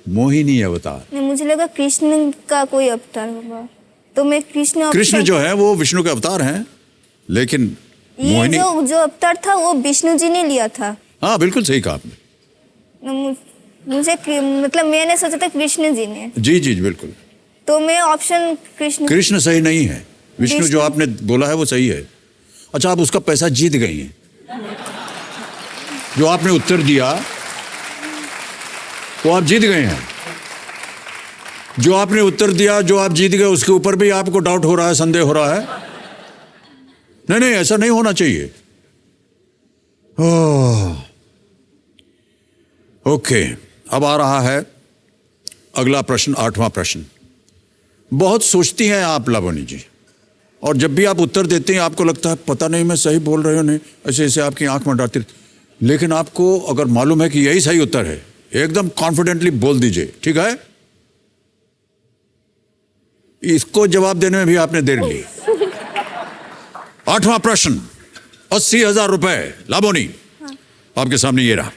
मोहिनी अवतार. नहीं, मुझे लगा कृष्ण का कोई अवतार होगा, तो मैं कृष्ण कृष्ण जो है वो विष्णु के अवतार हैं, लेकिन ये मोहिनी. जो अवतार था वो विष्णु जी ने लिया था. हाँ बिल्कुल सही कहा आपने. मुझे मतलब मैंने सोचा था कृष्ण जी ने, जी जी बिल्कुल. तो मैं ऑप्शन कृष्ण. कृष्ण सही नहीं है. विष्णु जो आपने बोला है वो सही है. अच्छा, आप उसका पैसा जीत गई हैं. जो आपने उत्तर दिया तो आप जीत गए हैं. जो आपने उत्तर दिया, जो आप जीत गए, उसके ऊपर भी आपको डाउट हो रहा है, संदेह हो रहा है. नहीं नहीं, ऐसा नहीं होना चाहिए. ओके, अब आ रहा है अगला प्रश्न, 8वां प्रश्न. बहुत सोचती हैं आप लावनी जी, और जब भी आप उत्तर देते हैं आपको लगता है पता नहीं मैं सही बोल रही हूं नहीं, ऐसे ऐसे आपकी आंख मंडाती. लेकिन आपको अगर मालूम है कि यही सही उत्तर है, एकदम कॉन्फिडेंटली बोल दीजिए, ठीक है? इसको जवाब देने में भी आपने देर ली. 8वां प्रश्न, 80,000 रुपए. लाबोनी, आपके सामने ये रहा.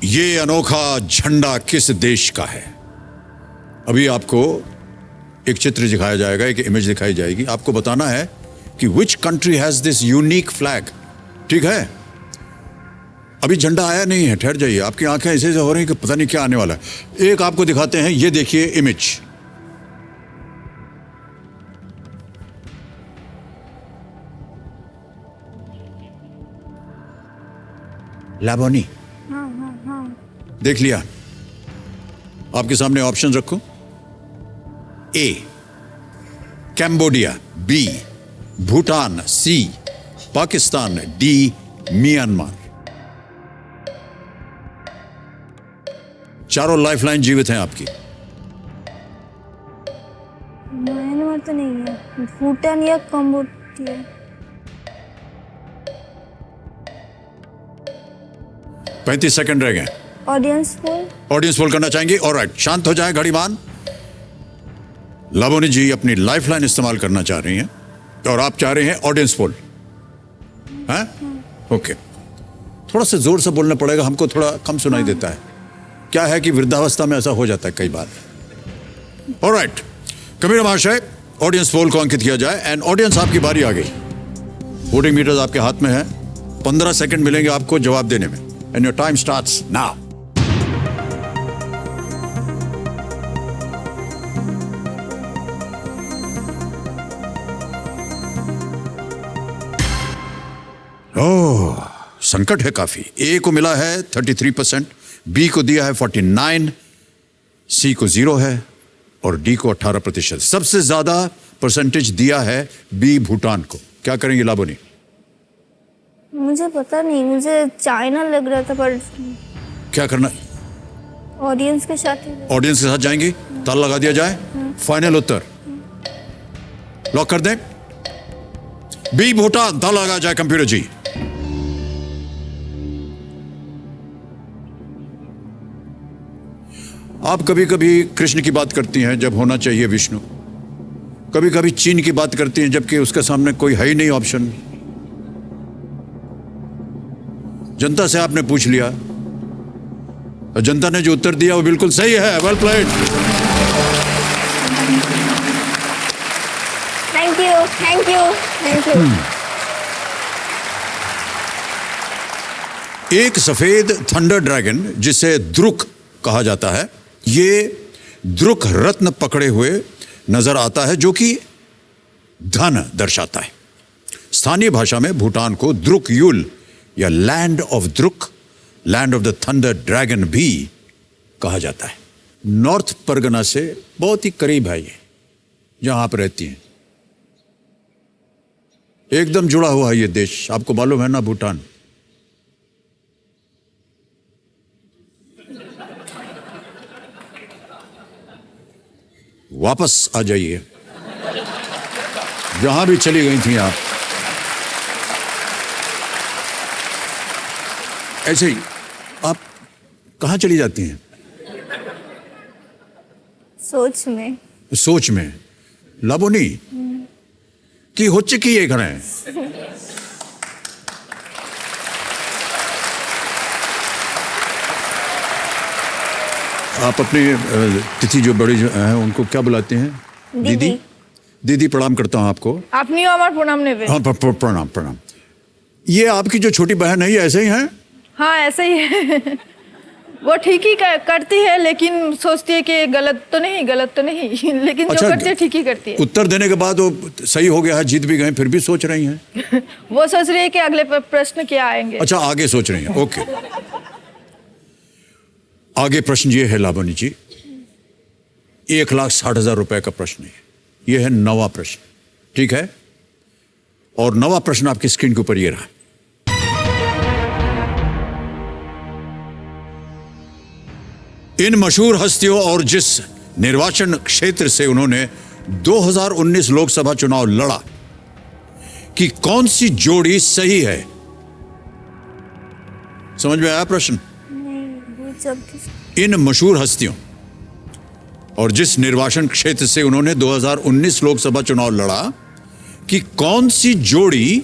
ये अनोखा झंडा किस देश का है? अभी आपको एक चित्र दिखाया जाएगा, एक इमेज दिखाई जाएगी. आपको बताना है कि which country has this unique flag. ठीक है? अभी झंडा आया नहीं है, ठहर जाइए. आपकी आंखें ऐसे हो रही हैं कि पता नहीं क्या आने वाला है. एक आपको दिखाते हैं, ये देखिए इमेज. लाबोनी, देख लिया? आपके सामने ऑप्शन रखो. ए कैम्बोडिया, बी भूटान, सी पाकिस्तान, डी म्यांमार. चारों लाइफलाइन जीवित हैं आपकी. म्यांमार तो नहीं है, भूटान या कंबोडिया. 35 सेकंड रह गए. Audience poll. ऑडियंस पोल करना चाहेंगे? ऑलराइट, शांत हो जाए घड़ीमान. लाबोनी जी अपनी लाइफलाइन इस्तेमाल करना चाह रही हैं और आप चाह रहे हैं ऑडियंस पोल. हैं? ओके, थोड़ा सा जोर से बोलना पड़ेगा, हमको थोड़ा कम सुनाई देता है. क्या है कि वृद्धावस्था में ऐसा हो जाता है कई बार. ऑलराइट, कबीर महाशय, ऑडियंस पोल को अंकित किया जाए. एंड ऑडियंस, आपकी बारी आ गई. वोटिंग मीटर आपके हाथ में है. 15 सेकंड मिलेंगे आपको जवाब देने में. And your time starts now. Oh, संकट है काफी. ए को मिला है 33%, बी को दिया है 49, सी को 0 है और डी को 18%. सबसे ज्यादा परसेंटेज दिया है बी भूटान को. क्या करेंगे लाबोनी? मुझे पता नहीं, मुझे चाइना लग रहा था, पर क्या करना? ऑडियंस के साथ ही. ऑडियंस के साथ जाएंगी? ताला लगा दिया जाए. फाइनल उत्तर लॉक कर दें? बी भूटान. ताला लगा जाए कंप्यूटर जी. आप कभी कभी कृष्ण की बात करती हैं जब होना चाहिए विष्णु, कभी कभी चीन की बात करती हैं जबकि उसके सामने कोई है ही नहीं ऑप्शन। जनता से आपने पूछ लिया और जनता ने जो उत्तर दिया वो बिल्कुल सही है। Well played. Thank you thank you thank you. एक सफेद थंडर ड्रैगन जिसे द्रुक कहा जाता है, ये द्रुक रत्न पकड़े हुए नजर आता है जो कि धन दर्शाता है। स्थानीय भाषा में भूटान को द्रुक यूल या land of Druk, land of the thunder dragon भी कहा जाता है। नॉर्थ परगना से बहुत ही करीब है ये, जहां आप रहती हैं। एकदम जुड़ा हुआ है ये देश, आपको मालूम है ना भूटान। वापस आ जाइए जहां भी चली गई थी आप। ऐसे ही आप कहां चली जाती हैं? सोच में। सोच में। लाबोनी की होच्चे की ये करें। आप अपनी तिथि जो बड़ी जो हैं उनको क्या बुलाते हैं? दीदी। दीदी प्रणाम करता हूं आपको। আপনিও আমার প্রণাম নেবেন। हाँ प्रणाम प्रणाम। ये आपकी जो छोटी बहन है ये ऐसे ही है? हाँ ऐसे ही है। वो ठीक ही करती है लेकिन सोचती है कि गलत तो नहीं लेकिन जो करती है ठीक ही करती है। उत्तर देने के बाद वो सही हो गया है, जीत भी गए, फिर भी सोच रही हैं? वो सोच रही है कि अगले प्रश्न क्या आएंगे। अच्छा आगे सोच रही हैं, ओके। आगे प्रश्न ये है लावणी जी, 1,60,000 रुपए का प्रश्न है। ये है 9वां प्रश्न, ठीक है? और 9वां प्रश्न आपकी स्क्रीन के ऊपर ये रहा। इन मशहूर हस्तियों और जिस निर्वाचन क्षेत्र से उन्होंने 2019 लोकसभा चुनाव लड़ा कि कौन सी जोड़ी सही है? समझ में आया प्रश्न? इन मशहूर हस्तियों और जिस निर्वाचन क्षेत्र से उन्होंने 2019 लोकसभा चुनाव लड़ा कि कौन सी जोड़ी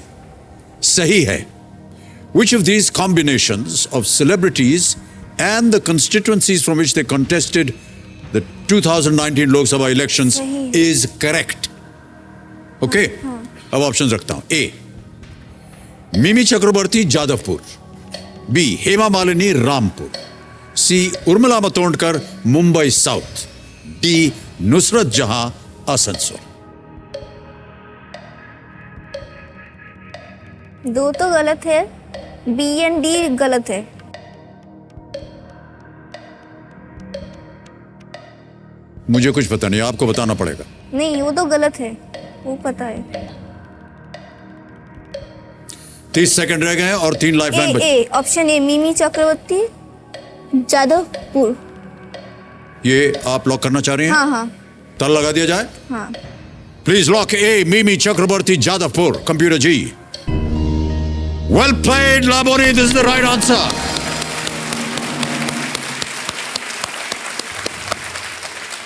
सही है? Which of these combinations of celebrities and the constituencies from which they contested the 2019 Lok Sabha elections is correct? Okay? अब ऑप्शंस रखता हूं। ए, मिमी चक्रवर्ती जादवपुर, बी, हेमा मालिनी रामपुर, सी, उर्मिला मातोंडकर मुंबई साउथ, डी, नुसरत जहां आसनसोल। दो तो गलत है, बी एंड डी गलत है। मुझे कुछ पता नहीं, आपको बताना पड़ेगा। नहीं वो तो गलत है, वो पता है। 30 सेकंड रह गए हैं और 3 लाइफलाइन बची। ए, ऑप्शन ए, मिमी चक्रवर्ती जादवपुर। ये आप लॉक करना चाह रही हैं? हाँ हाँ ताला लगा दिया जाए? हाँ। Please lock A, Mimi Chakraborty Jadavpur. Computer ji, well played Laboni, this is the right answer.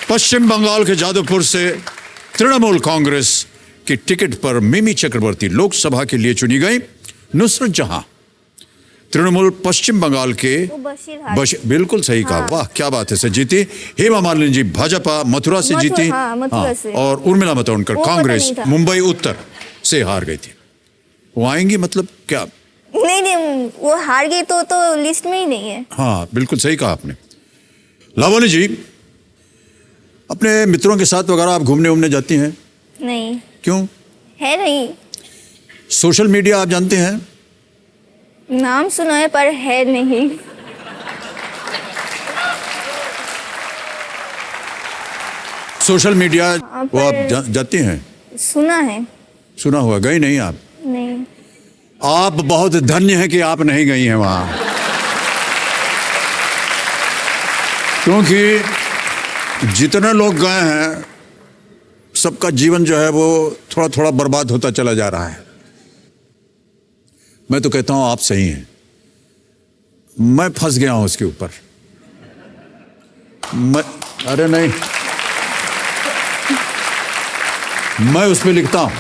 Paschim Bangal के जादवपुर से तृणमूल कांग्रेस की टिकट पर मिमी चक्रवर्ती लोकसभा के लिए चुनी गई। नुसरत जहां तृणमूल पश्चिम बंगाल के वो बशीर बिल्कुल सही कहा। वाह क्या बात है, से जीती। हेमा मालिनी जी भाजपा मथुरा से जीती। मथुरा से। और उर्मिला मातोंडकर वो पता कांग्रेस नहीं था। मुंबई उत्तर से हार गई थी। वो आएंगी मतलब क्या? नहीं वो हार गई तो लिस्ट में ही नहीं है। हाँ बिल्कुल सही कहा आपने। लावणी जी, अपने मित्रों के साथ वगैरह आप घूमने जाती हैं? नहीं क्यों? है नहीं। सोशल मीडिया आप जानते हैं? नाम सुना है पर है नहीं। सोशल मीडिया हाँ, वो आप पर- जाती हैं? सुना है। सुना हुआ, गई नहीं आप? नहीं। आप बहुत धन्य हैं कि आप नहीं गई हैं वहां, क्योंकि जितने लोग गए हैं सबका जीवन जो है वो थोड़ा थोड़ा बर्बाद होता चला जा रहा है। मैं तो कहता हूं आप सही हैं, मैं फंस गया हूं उसके ऊपर। अरे नहीं, मैं उसमें लिखता हूं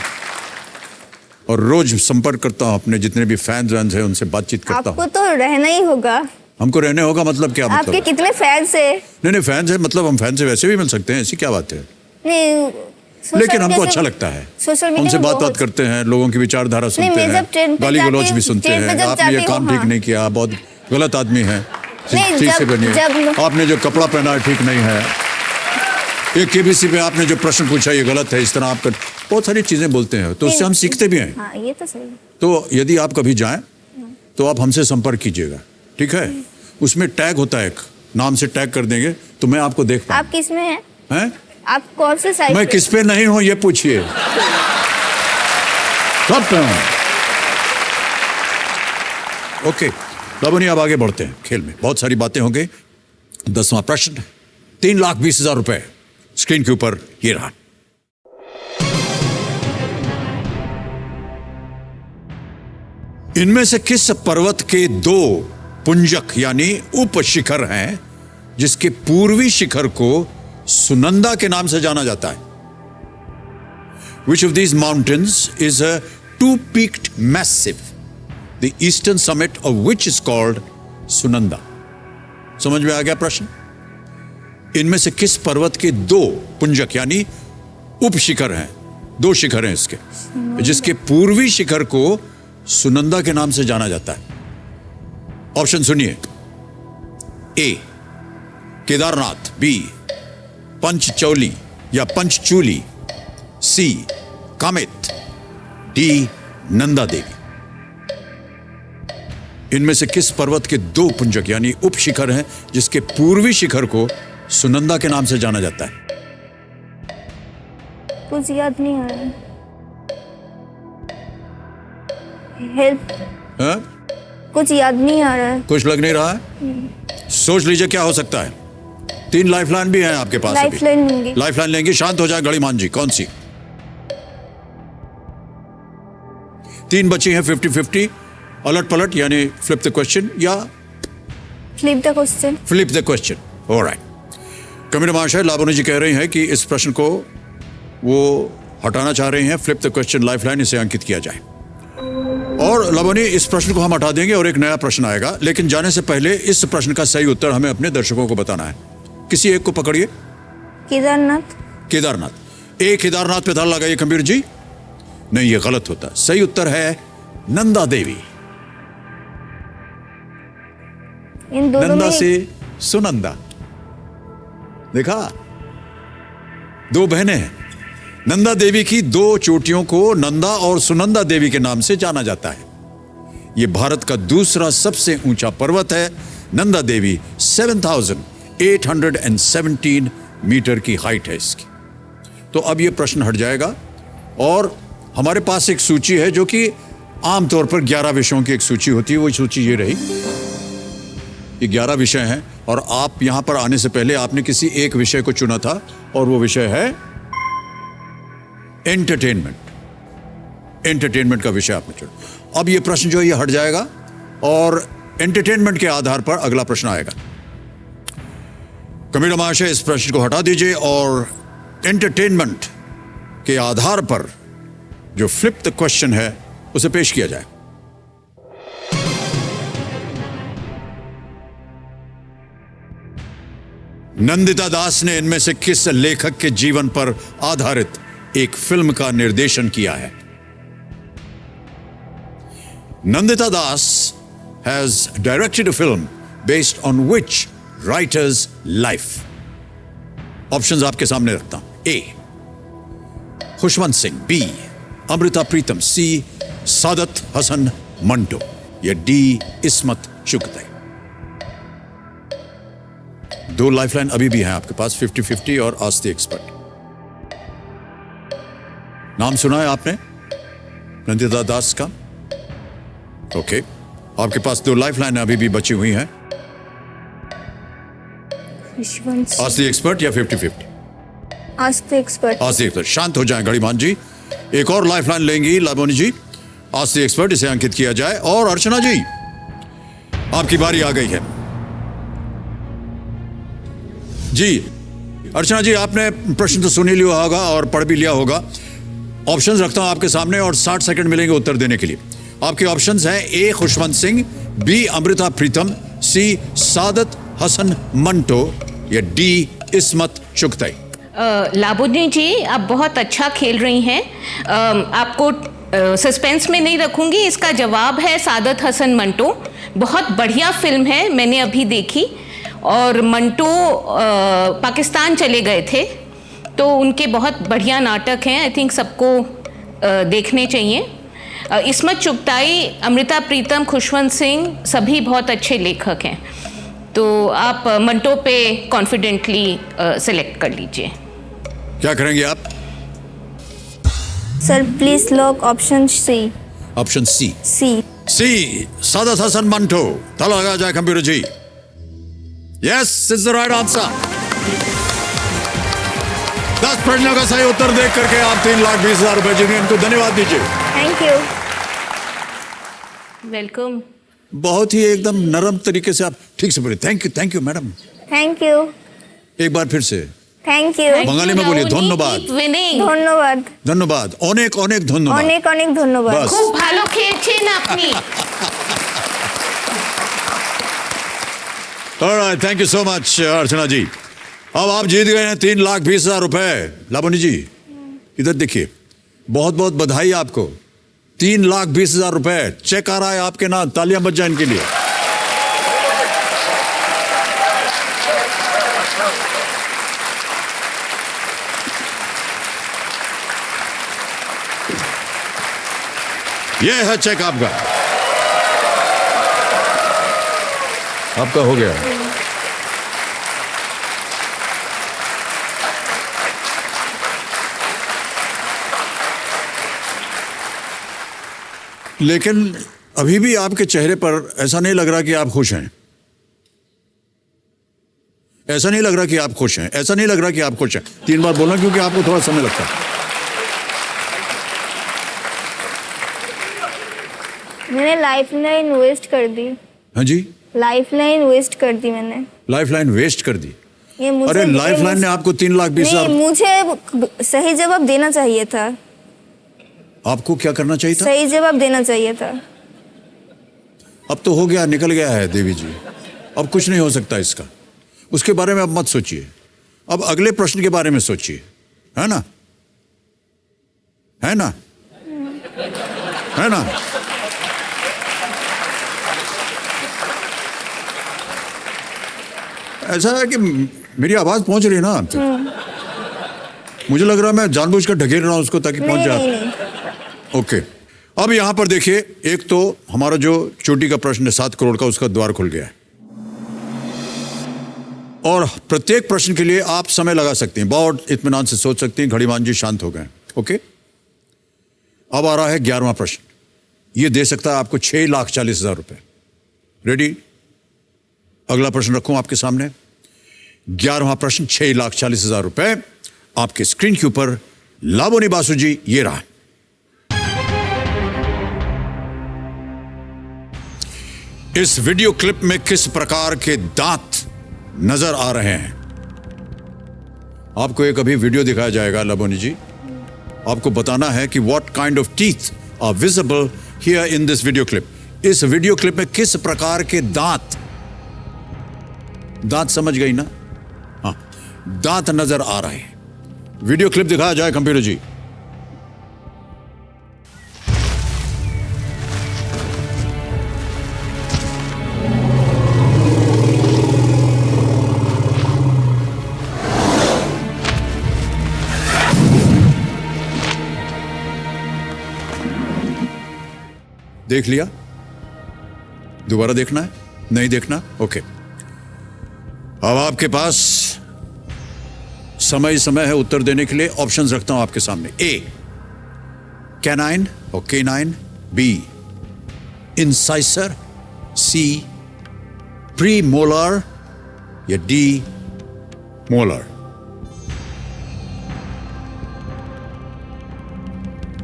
और रोज संपर्क करता हूं अपने जितने भी फैंस वैंस हैं उनसे बातचीत करता हूं। आपको तो रहना ही होगा। हमको रहने होगा मतलब क्या मतलब आपके है? कितने फैंस है? नहीं फैंस है मतलब हम फैन से वैसे भी मिल सकते हैं, ऐसी क्या बात है? नहीं, सोशल लेकिन हमको मीडिया अच्छा से- लगता है, सोशल मीडिया उनसे में बात बहुत- करते हैं, लोगों की विचारधारा सुनते मैं जब ट्रेन हैं, पे गाली जाती गलौज हूँ, भी सुनते ट्रेन पे हैं, जब आपने ये जाती काम हूँ, ठीक हाँ। नहीं किया, बहुत गलत आदमी है, नहीं, ठीक से बनिए, जब- आपने जो कपड़ा पहना है ठीक नहीं है, एक केबीसी पे आपने जो प्रश्न पूछा ये गलत है, इस तरह आप बहुत सारी चीजें बोलते हैं, तो उससे हम सीखते भी हैं। हाँ, ये तो सही। तो यदि आप कभी जाएं तो आप हमसे संपर्क कीजिएगा, ठीक है? उसमें टैग होता है, एक नाम से टैग कर देंगे तो मैं आपको देख पाऊं। आप किस में हैं? हैं? आप कौन से साइड मैं किस पे नहीं हूं ये पूछिए, सब पे हूं। ओके लाबनी, अब आगे बढ़ते हैं खेल में, बहुत सारी बातें होंगी। 10वां प्रश्न, 3,20,000 रुपए स्क्रीन के ऊपर ये रहा। इनमें से किस पर्वत के 2 पुंजक यानी उपशिखर हैं जिसके पूर्वी शिखर को सुनंदा के नाम से जाना जाता है? Which of these mountains is a two-peaked massif, the eastern summit of which is called Sunanda? समझ में आ गया प्रश्न? इनमें से किस पर्वत के 2 पुंजक यानी उपशिखर हैं, 2 शिखर हैं इसके, जिसके पूर्वी शिखर को सुनंदा के नाम से जाना जाता है? ऑप्शन सुनिए। ए केदारनाथ, बी पंचचौली या पंचचूली, सी कामित, डी नंदा देवी। इनमें से किस पर्वत के 2 पुंजक यानी उपशिखर हैं जिसके पूर्वी शिखर को सुनंदा के नाम से जाना जाता है? कुछ याद नहीं आ रहा। हेल्प, हाँ? कुछ याद नहीं आ रहा है। कुछ लग नहीं रहा है? सोच लीजिए क्या हो सकता है। 3 लाइफलाइन भी हैं आपके पास। लाइफलाइन लूंगी। लाइफलाइन लेंगी, शांत हो जाए गणिमान जी। कौन सी? 3 बची हैं 50-50, अलट पलट यानी फ्लिप द क्वेश्चन या flip the question. Flip the question. Alright, committee महाशय लाबोनी जी कह रही हैं कि इस प्रश्न को वो हटाना चाह रही हैं, फ्लिप द क्वेश्चन लाइफलाइन, इसे अंकित किया जाए। और लाबोनी, इस प्रश्न को हम हटा देंगे और एक नया प्रश्न आएगा, लेकिन जाने से पहले इस प्रश्न का सही उत्तर हमें अपने दर्शकों को बताना है। किसी एक को पकड़िए। केदारनाथ। केदारनाथ। ए केदारनाथ पे धार लगाइए कबीर जी। नहीं, ये गलत होता। सही उत्तर है नंदा देवी। इन दोनों नंदा में से सुनंदा, देखा, 2 बहनें हैं। नंदा देवी की 2 चोटियों को नंदा और सुनंदा देवी के नाम से जाना जाता है। यह भारत का दूसरा सबसे ऊंचा पर्वत है। नंदा देवी 7,817 मीटर की हाइट है इसकी। तो अब यह प्रश्न हट जाएगा और हमारे पास एक सूची है जो कि आमतौर पर 11 विषयों की एक सूची होती है। वो सूची ये रही, ये 11 विषय हैं और आप यहां पर आने से पहले आपने किसी एक विषय को चुना था और वो विषय है एंटरटेनमेंट। एंटरटेनमेंट का विषय आपने चुना। अब ये प्रश्न जो है ये हट जाएगा और एंटरटेनमेंट के आधार पर अगला प्रश्न आएगा। कमिटी महाशय, इस प्रश्न को हटा दीजिए और एंटरटेनमेंट के आधार पर जो फ्लिप द क्वेश्चन है उसे पेश किया जाए। नंदिता दास ने इनमें से किस लेखक के जीवन पर आधारित एक फिल्म का निर्देशन किया है? नंदिता दास has directed a film based on which writer's life? Options आपके सामने रखता हूं। ए खुशवंत सिंह, बी अमृता प्रीतम, सी सादत हसन मंटो या डी इस्मत चुगताई। 2 लाइफलाइन अभी भी हैं आपके पास, 50-50 और आस्ती एक्सपर्ट। नाम सुना है आपने नंदिता दास का? ओके, आपके पास 2 लाइफलाइन अभी भी बची हुई हैं। आस्ती एक्सपर्ट या 50-50? आस्ती एक्सपर्ट। आस्ती एक्सपर्ट। शांत हो जाएं गणिमान जी, एक और लाइफलाइन लेंगी लाबोनी जी। आस्ती एक्सपर्ट, इसे अंकित किया जाए। और अर्चना जी, आपकी बारी आ गई है। जी अर्चना जी, आपने प्रश्न तो सुन ही लिया होगा और पढ़ भी लिया होगा। ऑप्शंस रखता हूं आपके सामने और 60 सेकंड मिलेंगे उत्तर देने के लिए। आपके ऑप्शंस हैं ए खुशवंत सिंह, बी अमृता प्रीतम, सी सादत हसन मंटो या डी इस्मत चुगताई। लाबोनी जी, आप बहुत अच्छा खेल रही हैं। आपको सस्पेंस में नहीं रखूंगी। इसका जवाब है सादत हसन मंटो। बहुत बढ़िया फिल्म है, मैंने अभी देखी। और मंटो पाकिस्तान चले गए थे, तो उनके बहुत बढ़िया नाटक हैं। आई थिंक सबको देखने चाहिए। इस्मत चुगताई, अमृता प्रीतम, खुशवंत सिंह सभी बहुत अच्छे लेखक हैं। तो आप मंटो पे कॉन्फिडेंटली सेलेक्ट कर लीजिए। क्या करेंगे आप? Sir please lock option C. Option C. C Saadat Hasan Manto. ताला लगा जाए computer ji. Yes is the right answer. 10 प्रश्नों का सही उत्तर देख करके आप 3,20,000 रुपए जीते। इनको धन्यवाद दीजिए। Thank you. वेलकम। बहुत ही एकदम नरम तरीके से आप ठीक से बोले। Thank you madam. Thank you. एक बार फिर से थैंक यू। बंगाली में बोलिए धन्यवाद। ধন্যবাদ। धन्यवाद। अनेक अनेक धन्यवाद। অনেক অনেক ধন্যবাদ। बस। खूब भालो खेलছেন আপনি। Alright, thank you so much Archana ji. अब आप जीत गए हैं 3,20,000 रुपए। लाबोनी जी इधर देखिए, बहुत बहुत बधाई आपको। 3,20,000 रुपए चेक आ रहा है आपके नाम। तालियां बज जाए इनके लिए। यह है चेक आपका। आपका हो गया। लेकिन अभी भी आपके चेहरे पर ऐसा नहीं लग रहा कि आप खुश हैं। ऐसा नहीं लग रहा कि आप खुश हैं। ऐसा नहीं लग रहा कि आप खुश हैं। 3 बार बोलना क्योंकि आपको थोड़ा समय लगता है। मैंने लाइफलाइन वेस्ट कर दी। हाँ जी, लाइफलाइन वेस्ट कर दी मैंने। लाइफलाइन वेस्ट कर दी। ये मुझे अरे लाइफलाइन ने आपको 3,20,000। नहीं, मुझे सही जवाब देना चाहिए था। आपको क्या करना चाहिए था? सही जवाब देना चाहिए था। अब तो हो गया, निकल गया है देवी जी। अब कुछ नहीं हो सकता इसका। उसके बारे में अब मत सोचिए। अब अगले प्रश्न के बारे में सोचिए, है ना? है ना? है ना? ऐसा है कि मेरी आवाज पहुंच रही है ना आप तक? मुझे लग रहा है मैं जानबूझकर ढकेल रहा हूं उसको ताकि पहुंच नहीं, जाए। नहीं। ओके, अब यहां पर देखिए, एक तो हमारा जो चोटी का प्रश्न है 7 करोड़ का, उसका द्वार खुल गया है। और प्रत्येक प्रश्न के लिए आप समय लगा सकते हैं, बहुत इत्मीनान से सोच सकते हैं। घड़ीमान जी शांत हो गए। ओके, अब आ रहा है 11वां प्रश्न। यह दे सकता है आपको 6,40,000 रुपए। रेडी? अगला प्रश्न रखूं आपके सामने। 11वां प्रश्न, 6,40,000 रुपए आपके स्क्रीन के ऊपर। लाबोनी बासु जी, ये रहा। इस वीडियो क्लिप में किस प्रकार के दांत नजर आ रहे हैं? आपको एक अभी वीडियो दिखाया जाएगा लाबोनी जी। आपको बताना है कि what kind of teeth are visible here in this video clip. इस वीडियो क्लिप में किस प्रकार के दांत समझ गई ना? हाँ, दांत नजर आ रहे हैं। वीडियो क्लिप दिखाया जाए कंप्यूटर जी। देख लिया? दोबारा देखना है? नहीं देखना? ओके। अब आपके पास समय है उत्तर देने के लिए। ऑप्शंस रखता हूं आपके सामने। ए कैनाइन और canine, B incisor, C premolar या D molar.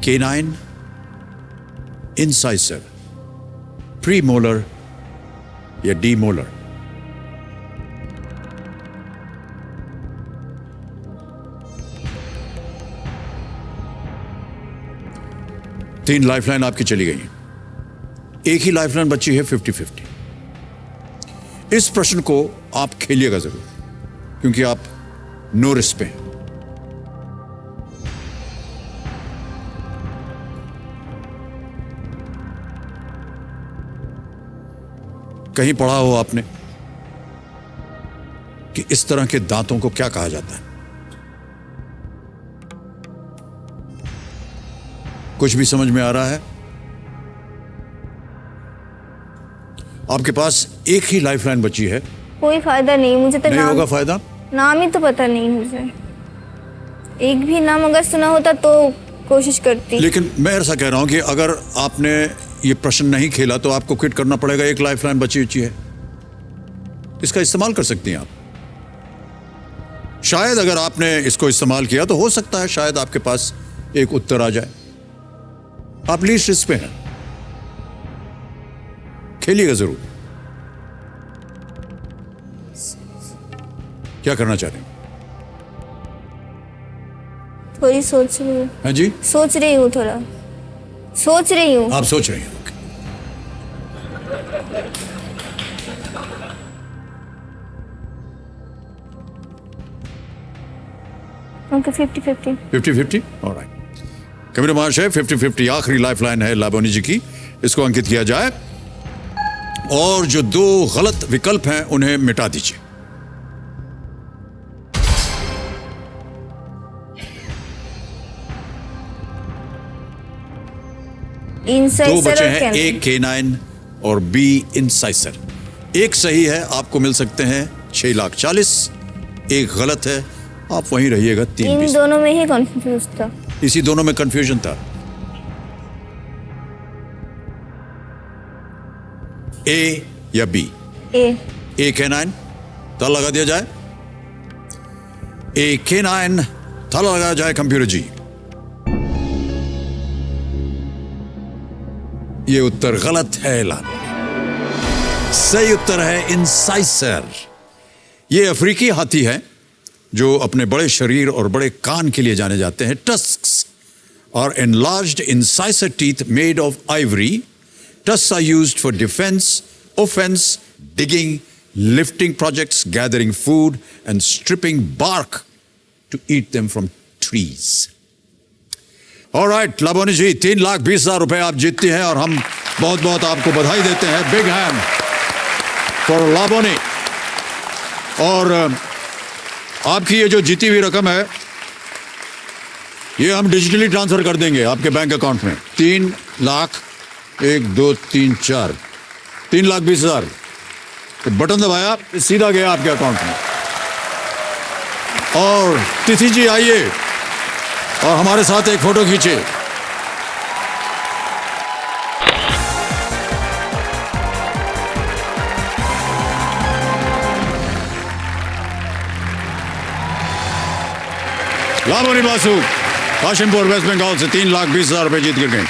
Canine, incisor, premolar या डी मोलर। 3 लाइफलाइन आपकी चली गई हैं, एक ही लाइफलाइन बची है 50-50। इस प्रश्न को आप खेलिएगा जरूर, क्योंकि आप नो रिस्क पे हैं। कहीं पढ़ा हो आपने कि इस तरह के दांतों को क्या कहा जाता है? कुछ भी समझ में आ रहा है? आपके पास एक ही लाइफलाइन बची है। कोई फायदा नहीं मुझे तो नहीं नाम होगा फायदा। नाम ही तो पता नहीं मुझे। एक भी नाम अगर सुना होता तो कोशिश करती। लेकिन मैं ऐसा कह रहा हूं कि अगर आपने ये प्रश्न नहीं खेला तो आपको क्विट करना पड़ेगा। एक लाइफलाइन बची हुई है, इसका इस्तेमाल कर सकती हैं आप। शायद अगर आपने इसको इस्तेमाल किया तो हो सकता है शायद आपके पास एक उत्तर आ जाए। आप लीस्ट रिस्क पे हैं, खेलिएगा जरूर। क्या करना चाह रहे हैं? थोड़ी सोच रही हूँ। हाँ जी, सोच रही हूँ, थोड़ा सोच रही हूँ। आप सोच रहे हैं। ओके 50-50। 50-50, ऑलराइट। कैमरे महाशय 50-50 आखिरी लाइफलाइन है लाबोनी जी की, इसको अंकित किया जाए और जो 2 गलत विकल्प हैं उन्हें मिटा दीजिए। दो बचे हैं, ए केनाइन और बी इंसाइसर। एक सही है, आपको मिल सकते हैं 6,40,000। एक गलत है, आप वहीं रहिएगा 3 इन पीस। दोनों में ही कंफ्यूज था। इसी दोनों में कंफ्यूजन था। ए या बी? ए केनाइन, ताला लगा दिया जाए। ए केनाइन, ताला लगाया जाए कंप्यूटर जी। ये उत्तर गलत है लाबोनी। सही उत्तर है इंसाइसर। ये अफ्रीकी हाथी है जो अपने बड़े शरीर और बड़े कान के लिए जाने जाते हैं। Tusks are enlarged incisor teeth made of ivory. Tusks are used for defense, offense, digging, lifting projects, gathering food, and stripping bark to eat them from trees. All right, Laboni ji 3,20,000 रुपए आप जीतती हैं और हम बहुत बहुत आपको बधाई देते हैं। Big hand for Laboni. और आपकी ये जो जीती हुई रकम है ये हम डिजिटली ट्रांसफर कर देंगे आपके बैंक अकाउंट में। 3,01,2,3,4 3,20,000 तो बटन दबाया, सीधा गया आपके अकाउंट में। और तिथि जी आइए और हमारे साथ एक फोटो खींचे। लाबोनी बासु काशिमपुर वेस्ट बंगाल से 3,20,000 रुपए जीत कर गए।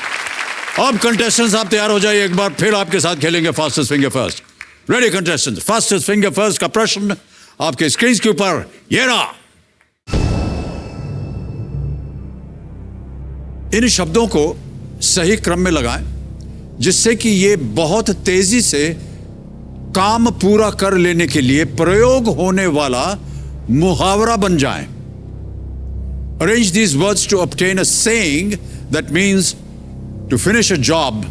अब कंटेस्टेंट्स आप तैयार हो जाइए, एक बार फिर आपके साथ खेलेंगे fastest finger first. Ready contestants, fastest finger first का प्रश्न आपके स्क्रीन के ऊपर ये रहा। इन शब्दों को सही क्रम में लगाएं जिससे कि ये बहुत तेजी से काम पूरा कर लेने के लिए प्रयोग होने वाला मुहावरा बन जाए। Arrange these words to obtain a saying that means to finish a job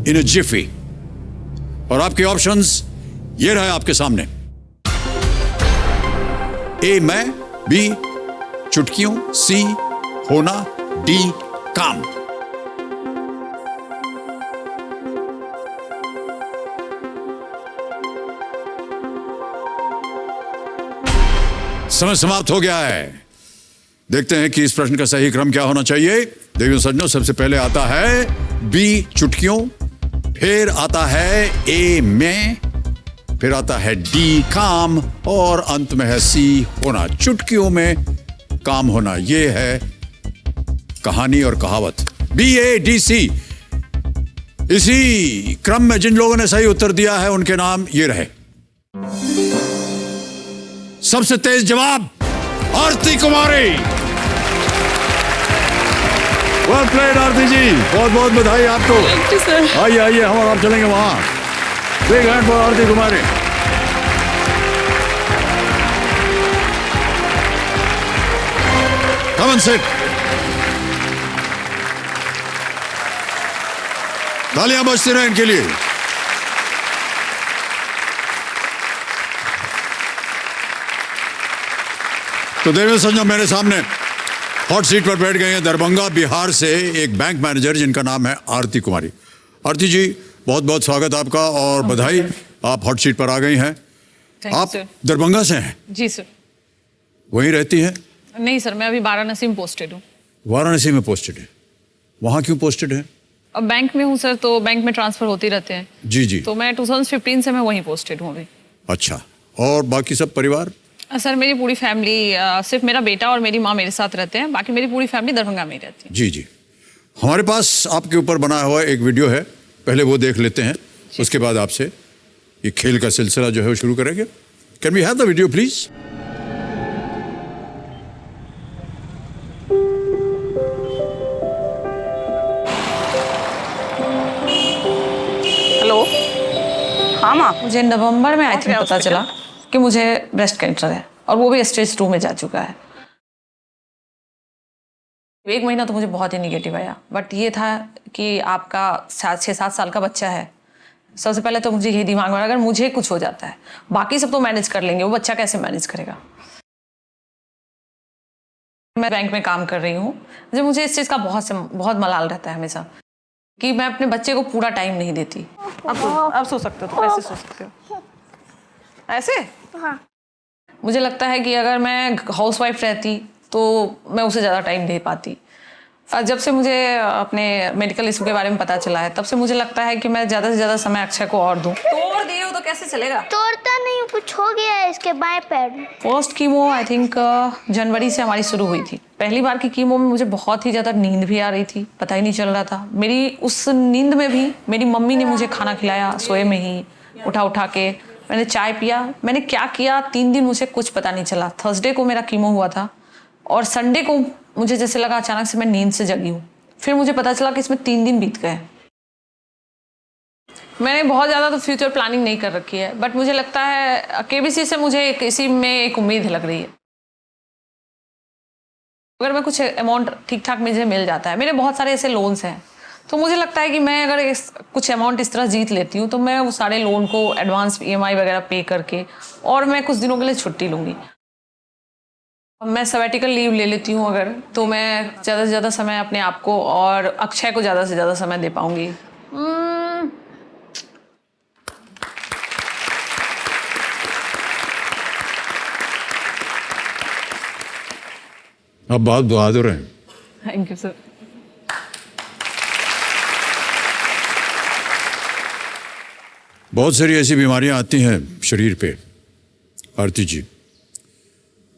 in a jiffy. और आपके ऑप्शंस ये रहे आपके सामने। ए मैं, बी चुटकियों, सी होना, डी काम। समय समाप्त हो गया है। देखते हैं कि इस प्रश्न का सही क्रम क्या होना चाहिए। देखिए सज्जनों, सबसे पहले आता है बी चुटकियों, फिर आता है ए में, फिर आता है डी काम और अंत में है सी होना। चुटकियों में काम होना, ये है कहानी और कहावत। B A D C. इसी क्रम में जिन लोगों ने सही उत्तर दिया है उनके नाम ये रहे। सबसे तेज जवाब आरती कुमारी। वेल प्लेड आरती जी, बहुत बहुत बधाई आपको। Thank you sir. आइए आइए, हम और आप चलेंगे वहाँ। Big hand for Aarti Kumari. Come and sit. तालियां बजती रहें इनके लिए। तो देवेंद्र संजम मेरे सामने हॉट सीट पर बैठ गए हैं दरभंगा बिहार से एक बैंक मैनेजर जिनका नाम है आरती कुमारी। आरती जी, बहुत बहुत स्वागत आपका और बधाई, आप हॉट सीट पर आ गई हैं। आप दरभंगा से हैं? जी सर। वहीं रहती हैं? नहीं सर, मैं अभी वाराणसी में पोस्टेड हूँ। वाराणसी में पोस्टेड है? वहाँ क्यों पोस्टेड है? अब बैंक में हूँ सर, तो बैंक में ट्रांसफर होते रहते हैं। जी जी। तो मैं 2015 से मैं वहीं पोस्टेड हूँ अभी। अच्छा, और बाकी सब परिवार? सर मेरी पूरी फैमिली, सिर्फ मेरा बेटा और मेरी माँ मेरे साथ रहते हैं, बाकी मेरी पूरी फैमिली दरभंगा में ही रहती है। जी जी। हमारे पास आपके ऊपर बनाया हुआ एक वीडियो है, पहले वो देख लेते हैं, उसके बाद आपसे ये खेल का सिलसिला जो है वो शुरू करेंगे। Can we have the video please? Hello. हाँ माँ, मुझे नवंबर में आई थिंक पता चला कि मुझे ब्रेस्ट कैंसर है और वो भी स्टेज 2 में जा चुका है। 1 महीना तो मुझे बहुत ही निगेटिव आया, बट ये था कि आपका 6-7 साल का बच्चा है। सबसे पहले तो मुझे ये दिमाग में, अगर मुझे कुछ हो जाता है बाकी सब तो मैनेज कर लेंगे, वो बच्चा कैसे मैनेज करेगा। मैं बैंक में काम कर रही हूँ, मुझे इस चीज़ का बहुत मलाल रहता है हमेशा कि मैं अपने बच्चे को पूरा टाइम नहीं देती। अब सो सकते हो तो कैसे सो सकते हो? ऐसे? हाँ। मुझे लगता है कि अगर मैं हाउसवाइफ रहती तो मैं उसे ज़्यादा टाइम दे पाती। जब से मुझे अपने मेडिकल इशू के बारे में पता चला है, तब से मुझे लगता है कि मैं ज़्यादा से ज़्यादा समय अक्षय को और दूं। तोड़ दिए हो तो कैसे चलेगा? तोड़ता नहीं हूँ, कुछ हो गया है इसके बाएं पैर में। फर्स्ट कीमो आई थिंक जनवरी से हमारी शुरू हुई थी। पहली बार की कीमो में मुझे बहुत ही ज़्यादा नींद भी आ रही थी, पता ही नहीं चल रहा था। मेरी उस नींद में भी मेरी मम्मी ने मुझे खाना खिलाया, सोए में ही उठा के मैंने चाय पिया। मैंने क्या किया 3 दिन मुझे कुछ पता नहीं चला। थर्सडे को मेरा कीमो हुआ था और संडे को मुझे जैसे लगा अचानक से मैं नींद से जगी हूँ। फिर मुझे पता चला कि इसमें 3 दिन बीत गए। मैंने बहुत ज़्यादा तो फ्यूचर प्लानिंग नहीं कर रखी है, बट मुझे लगता है केबीसी से मुझे इसी में एक उम्मीद लग रही है। अगर मैं कुछ अमाउंट ठीक ठाक मुझे मिल जाता है, मेरे बहुत सारे ऐसे लोन्स हैं, तो मुझे लगता है कि मैं अगर कुछ अमाउंट इस तरह जीत लेती हूँ तो मैं वो सारे लोन को एडवांस EMI वगैरह पे करके और मैं कुछ दिनों के लिए छुट्टी लूँगी। मैं सबैटिकल लीव ले लेती हूँ अगर, तो मैं ज़्यादा से ज़्यादा समय अपने आप को और अक्षय को ज़्यादा से ज़्यादा समय दे पाऊँगी। आप बहुत बहादुर हैं। Thank you sir. बहुत सारी ऐसी बीमारियां आती हैं शरीर पे आरती जी,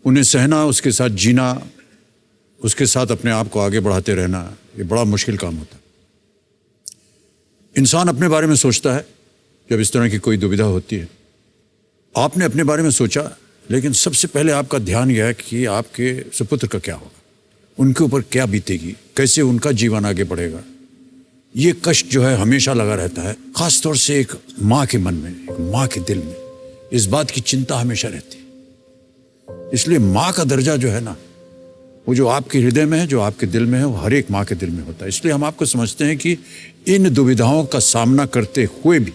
उन्हें सहना, उसके साथ जीना, उसके साथ अपने आप को आगे बढ़ाते रहना, ये बड़ा मुश्किल काम होता है। इंसान अपने बारे में सोचता है जब इस तरह की कोई दुविधा होती है। आपने अपने बारे में सोचा, लेकिन सबसे पहले आपका ध्यान यह है कि आपके सुपुत्र का क्या होगा, उनके ऊपर क्या बीतेगी, कैसे उनका जीवन आगे बढ़ेगा। ये कष्ट जो है हमेशा लगा रहता है, खास तौर से एक माँ के मन में, एक माँ के दिल में इस बात की चिंता हमेशा रहती है। इसलिए माँ का दर्जा जो है ना, वो जो आपके हृदय में है, जो आपके दिल में है, वो हर एक माँ के दिल में होता है। इसलिए हम आपको समझते हैं कि इन दुविधाओं का सामना करते हुए भी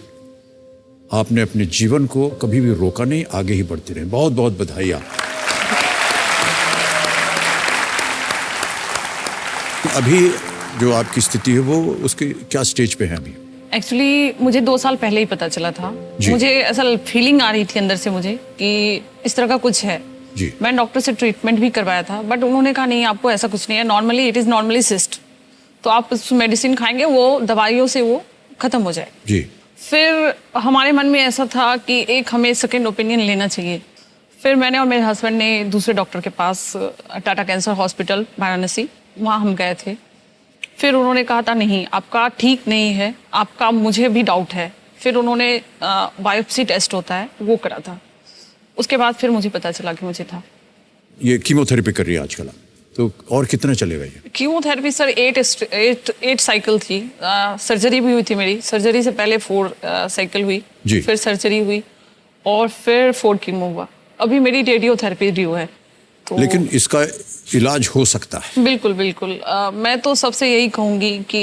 आपने अपने जीवन को कभी भी रोका नहीं, आगे ही बढ़ते रहे। बहुत बहुत बधाई आप। अभी जो आपकी स्थिति है वो उसके क्या स्टेज पे है अभी? एक्चुअली मुझे 2 साल पहले ही पता चला था। मुझे असल फीलिंग आ रही थी अंदर से मुझे कि इस तरह का कुछ है जी। मैं डॉक्टर से ट्रीटमेंट भी करवाया था, बट उन्होंने कहा नहीं, आपको ऐसा कुछ नहीं है, normally it is normally cyst, तो आप उस मेडिसिन खाएंगे, वो दवाइयों से वो ख़त्म हो जाए जी। फिर हमारे मन में ऐसा था कि एक हमें सेकेंड ओपिनियन लेना चाहिए। फिर मैंने और मेरे हस्बैंड ने दूसरे डॉक्टर के पास, टाटा कैंसर हॉस्पिटल वाराणसी, वहाँ हम गए थे। फिर उन्होंने कहा था नहीं, आपका ठीक नहीं है, आपका मुझे भी डाउट है। फिर उन्होंने बायोप्सी टेस्ट होता है वो करा था। उसके बाद फिर मुझे पता चला कि मुझे था। ये कीमोथेरेपी कर रही है आजकल? तो और कितने चलेगा ये? कीमोथेरेपी सर 8 साइकिल थी। सर्जरी भी हुई थी मेरी। सर्जरी से पहले 4 साइकिल हुई, जी। फिर सर्जरी हुई और फिर 4 कीमो हुआ। अभी मेरी रेडियोथेरेपी ड्यू है। तो लेकिन इसका इलाज हो सकता है। बिल्कुल बिल्कुल। मैं तो सबसे यही कहूँगी कि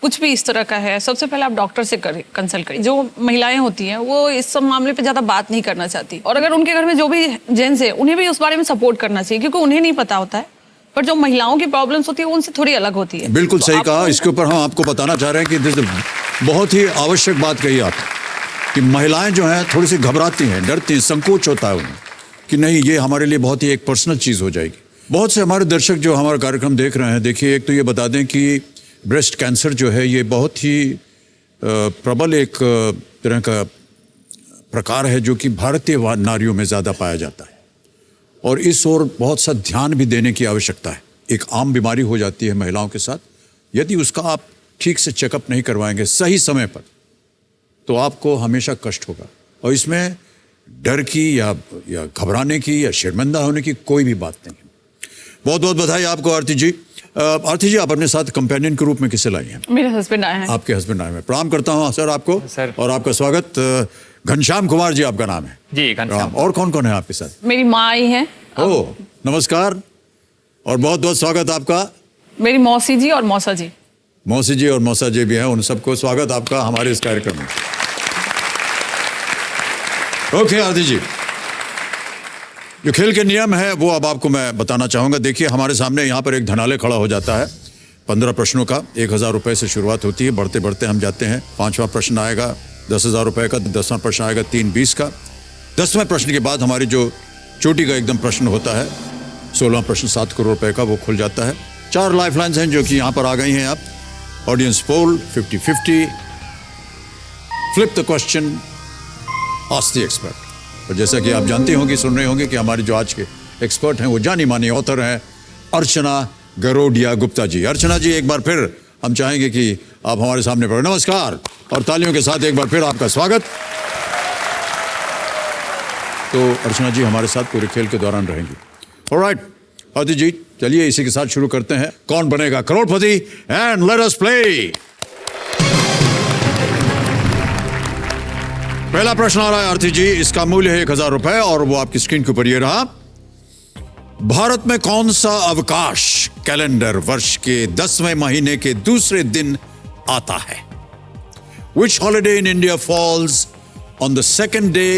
कुछ भी इस तरह का है, सबसे पहले आप डॉक्टर से कंसल्ट करिए। जो महिलाएं होती हैं वो इस सब मामले पे ज़्यादा बात नहीं करना चाहती, और अगर उनके घर में जो भी जेंट्स है उन्हें भी उस बारे में सपोर्ट करना चाहिए, क्योंकि उन्हें नहीं पता होता है। पर जो महिलाओं की प्रॉब्लम्स होती है वो उनसे थोड़ी अलग होती है। बिल्कुल तो सही आपको- कहा। इसके ऊपर हम आपको बताना चाह रहे हैं कि दिस बहुत ही आवश्यक बात कही आप, कि महिलाएं जो हैं थोड़ी सी घबराती हैं, डरती हैं, संकोच होता है उन्हें कि नहीं ये हमारे लिए बहुत ही एक पर्सनल चीज़ हो जाएगी। बहुत से हमारे दर्शक जो हमारा कार्यक्रम देख रहे हैं, देखिए एक तो ये बता दें कि ब्रेस्ट कैंसर जो है ये बहुत ही प्रबल एक तरह का प्रकार है जो कि भारतीय नारियों में ज़्यादा पाया जाता है, और इस ओर बहुत सा ध्यान भी देने की आवश्यकता है। एक आम बीमारी हो जाती है महिलाओं के साथ, यदि उसका आप ठीक से चेकअप नहीं करवाएंगे सही समय पर तो आपको हमेशा कष्ट होगा, और इसमें डर की या घबराने की या शर्मिंदा होने की कोई भी बात नहीं है। बहुत बहुत बधाई आपको आरती जी। आरती जी, आप अपने साथ कंपेनियन के रूप में किसे लाई हैं? मेरे हस्बैंड आए हैं। आपके हस्बैंड आए हैं। प्रणाम करता हूँ सर आपको सर। और आपका स्वागत। घनश्याम कुमार जी आपका नाम है? जी, घनश्याम। हाँ। और कौन कौन है आपके साथ? मेरी माँ आई है, ओह नमस्कार और बहुत बहुत स्वागत आपका। मेरी मौसी जी और मौसा जी। मौसी जी और मौसा जी भी हैं, उन सबको स्वागत आपका हमारे इस कार्यक्रम में। ओके आरती जी, जो खेल के नियम है वो अब आपको मैं बताना चाहूंगा। देखिए हमारे सामने यहाँ पर एक धनालय खड़ा हो जाता है 15 प्रश्नों का। 1000 रुपए से शुरुआत होती है, बढ़ते बढ़ते हम जाते हैं। 5वां प्रश्न आएगा 10,000 रुपए का, 10वां प्रश्न आएगा 320 का। 10वें प्रश्न के बाद हमारी जो चोटी का एकदम प्रश्न होता है 16वां प्रश्न 7 करोड़ रुपए का, वो खुल जाता है। 4 लाइफ लाइन्स हैं जो कि यहाँ पर आ गई हैं। आप audience poll 50-50, flip the question, ask the expert. और जैसा कि आप जानते होंगे, सुन रहे होंगे कि हमारे जो आज के एक्सपर्ट हैं वो जानी मानी ऑथर हैं अर्चना गरोडिया गुप्ता जी। अर्चना जी, एक बार फिर हम चाहेंगे कि आप हमारे सामने पढ़े। नमस्कार और तालियों के साथ एक बार फिर आपका स्वागत। तो अर्चना जी हमारे साथ पूरे खेल के दौरान रहेंगी। ऑलराइट आरती जी, चलिए इसी के साथ शुरू करते हैं। कौन बनेगा करोड़पति, एंड लेट अस प्ले। पहला प्रश्न आ रहा है आरती जी, इसका मूल्य है 1000 रुपए और वो आपकी स्क्रीन के ऊपर ये रहा। भारत में कौन सा अवकाश कैलेंडर वर्ष के 10वें महीने के दूसरे दिन आता है? Which holiday in India falls on the second day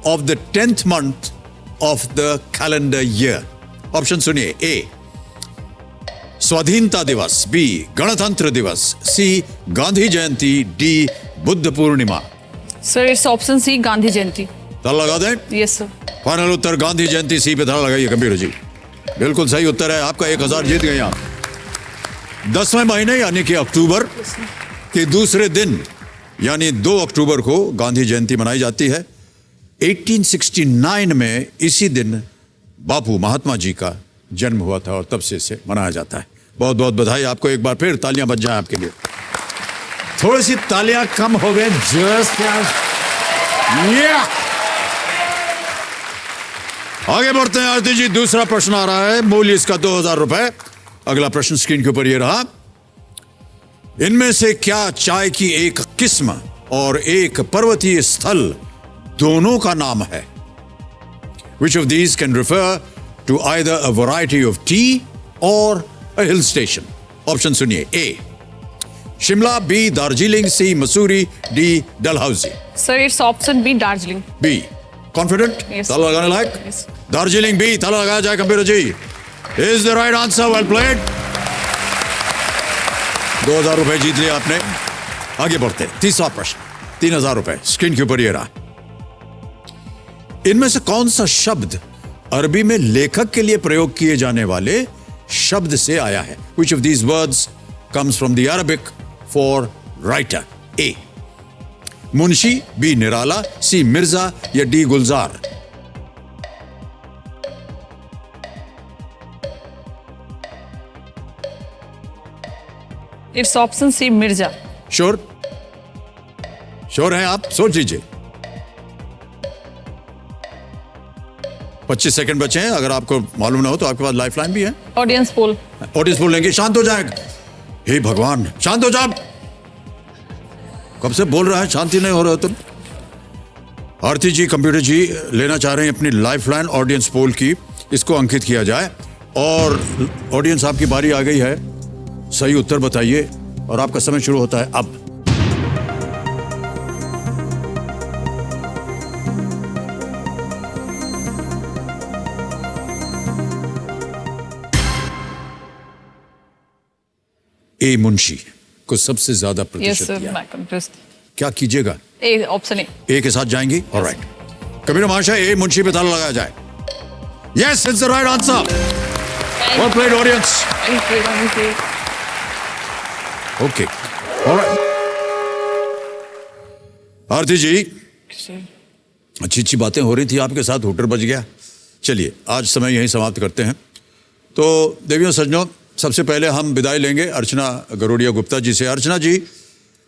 of the 10th month of the calendar year? Option सुनिए। A Swadhinta Diwas, B Gantantra Diwas, C Gandhi Jayanti, D Buddha Purnima. Sir it's option C, Gandhi Jayanti. ताला लगा दें? Yes sir. फाइनल उत्तर गांधी जयंती, सी पे ताला लगाइए गंभीर जी। बिल्कुल सही उत्तर है आपका। 1000 जीत गए आप। 10वें महीने यानी कि अक्टूबर के दूसरे दिन यानी 2 अक्टूबर को गांधी जयंती मनाई जाती है। 1869 में इसी दिन बापू महात्मा जी का जन्म हुआ था और तब से इसे मनाया जाता है। बहुत बहुत बधाई आपको एक बार फिर। तालियां बज जाएं आपके लिए। थोड़ी सी तालियां कम हो गए जस्ट आगे बढ़ते हैं आरती जी। दूसरा प्रश्न आ रहा है, मूल्य इसका 2000 रुपए। अगला प्रश्न स्क्रीन के ऊपर ये रहा। इनमें से क्या चाय की एक किस्म और एक पर्वतीय स्थल दोनों का नाम है? Which of these can refer to either a variety of tea or a hill station? Option सुनिए। A Shimla, B Darjeeling, C Mussoorie, D Dalhousie. Sir it's option B, Darjeeling. B confident? Yes. ताला लगाने लायक? Yes. दार्जिलिंग बी, ताला लगाया जाए computer ji. Is the right answer, well played. 2000 रुपए जीत लिया आपने। आगे बढ़ते हैं। तीसरा प्रश्न 3000 रुपए स्क्रीन के ऊपर ये रहा। इनमें से कौन सा शब्द अरबी में लेखक के लिए प्रयोग किए जाने वाले शब्द से आया है? Which of these words comes from the Arabic for writer? A Munshi, B Nirala, C Mirza या D Gulzar. It's option C, Mirza. Sure? Sure हैं आप? सोच लीजिए। 25 सेकंड बचे हैं, अगर आपको मालूम ना हो तो आपके पास लाइफ लाइन भी है। Audience poll. ऑडियंस पोल लेंगे। शांत हो जाए, हे भगवान शांत हो जाओ। कब से बोल रहा है, शांति नहीं हो रहा तुम। आरती जी, कंप्यूटर जी लेना चाह रहे हैं अपनी लाइफ लाइन ऑडियंस पोल की, इसको अंकित किया जाए। और ऑडियंस आपकी बारी आ गई है, सही उत्तर बताइए और आपका समय शुरू होता है अब। ए मुंशी को सबसे ज्यादा यस प्रतिशत सर, दिया। मैं कंफ्यूज थी। क्या कीजिएगा? ए, ऑप्शन ए। ए के साथ जाएंगी? ऑलराइट, कबीर महाशय ए मुंशी पे ताला लगाया जाए। Yes, it's the right answer. Well played audience. Okay, alright. Aarti ji, अच्छी अच्छी बातें हो रही थी आपके साथ, हुटर बज गया। चलिए आज समय यहीं समाप्त करते हैं। तो देवियों सज्जनों, सबसे पहले हम विदाई लेंगे अर्चना गरोडिया गुप्ता जी से। अर्चना जी,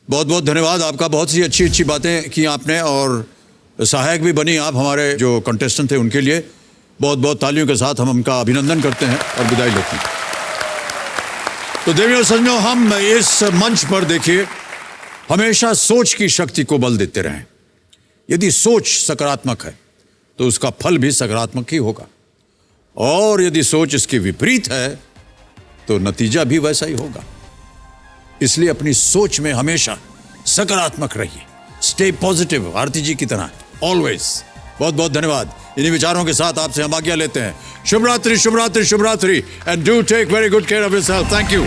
बहुत बहुत धन्यवाद आपका, बहुत सी अच्छी अच्छी बातें की आपने और सहायक भी बनी आप हमारे जो कंटेस्टेंट थे उनके लिए। बहुत बहुत तालियों के साथ हम उनका अभिनंदन करते हैं और विदाई लेते हैं। तो देवियों सज्जनों, हम इस मंच पर देखिए हमेशा सोच की शक्ति को बल देते रहें। यदि सोच सकारात्मक है तो उसका फल भी सकारात्मक ही होगा, और यदि सोच इसके विपरीत है तो नतीजा भी वैसा ही होगा। इसलिए अपनी सोच में हमेशा सकारात्मक रहिए, स्टे पॉजिटिव, आरती जी की तरह ऑलवेज। बहुत बहुत धन्यवाद। इन्हीं विचारों के साथ आपसे हम आज्ञा लेते हैं। शुभ रात्रि, शुभ रात्रि, शुभ रात्रि, and do take very good care of yourself. Thank you.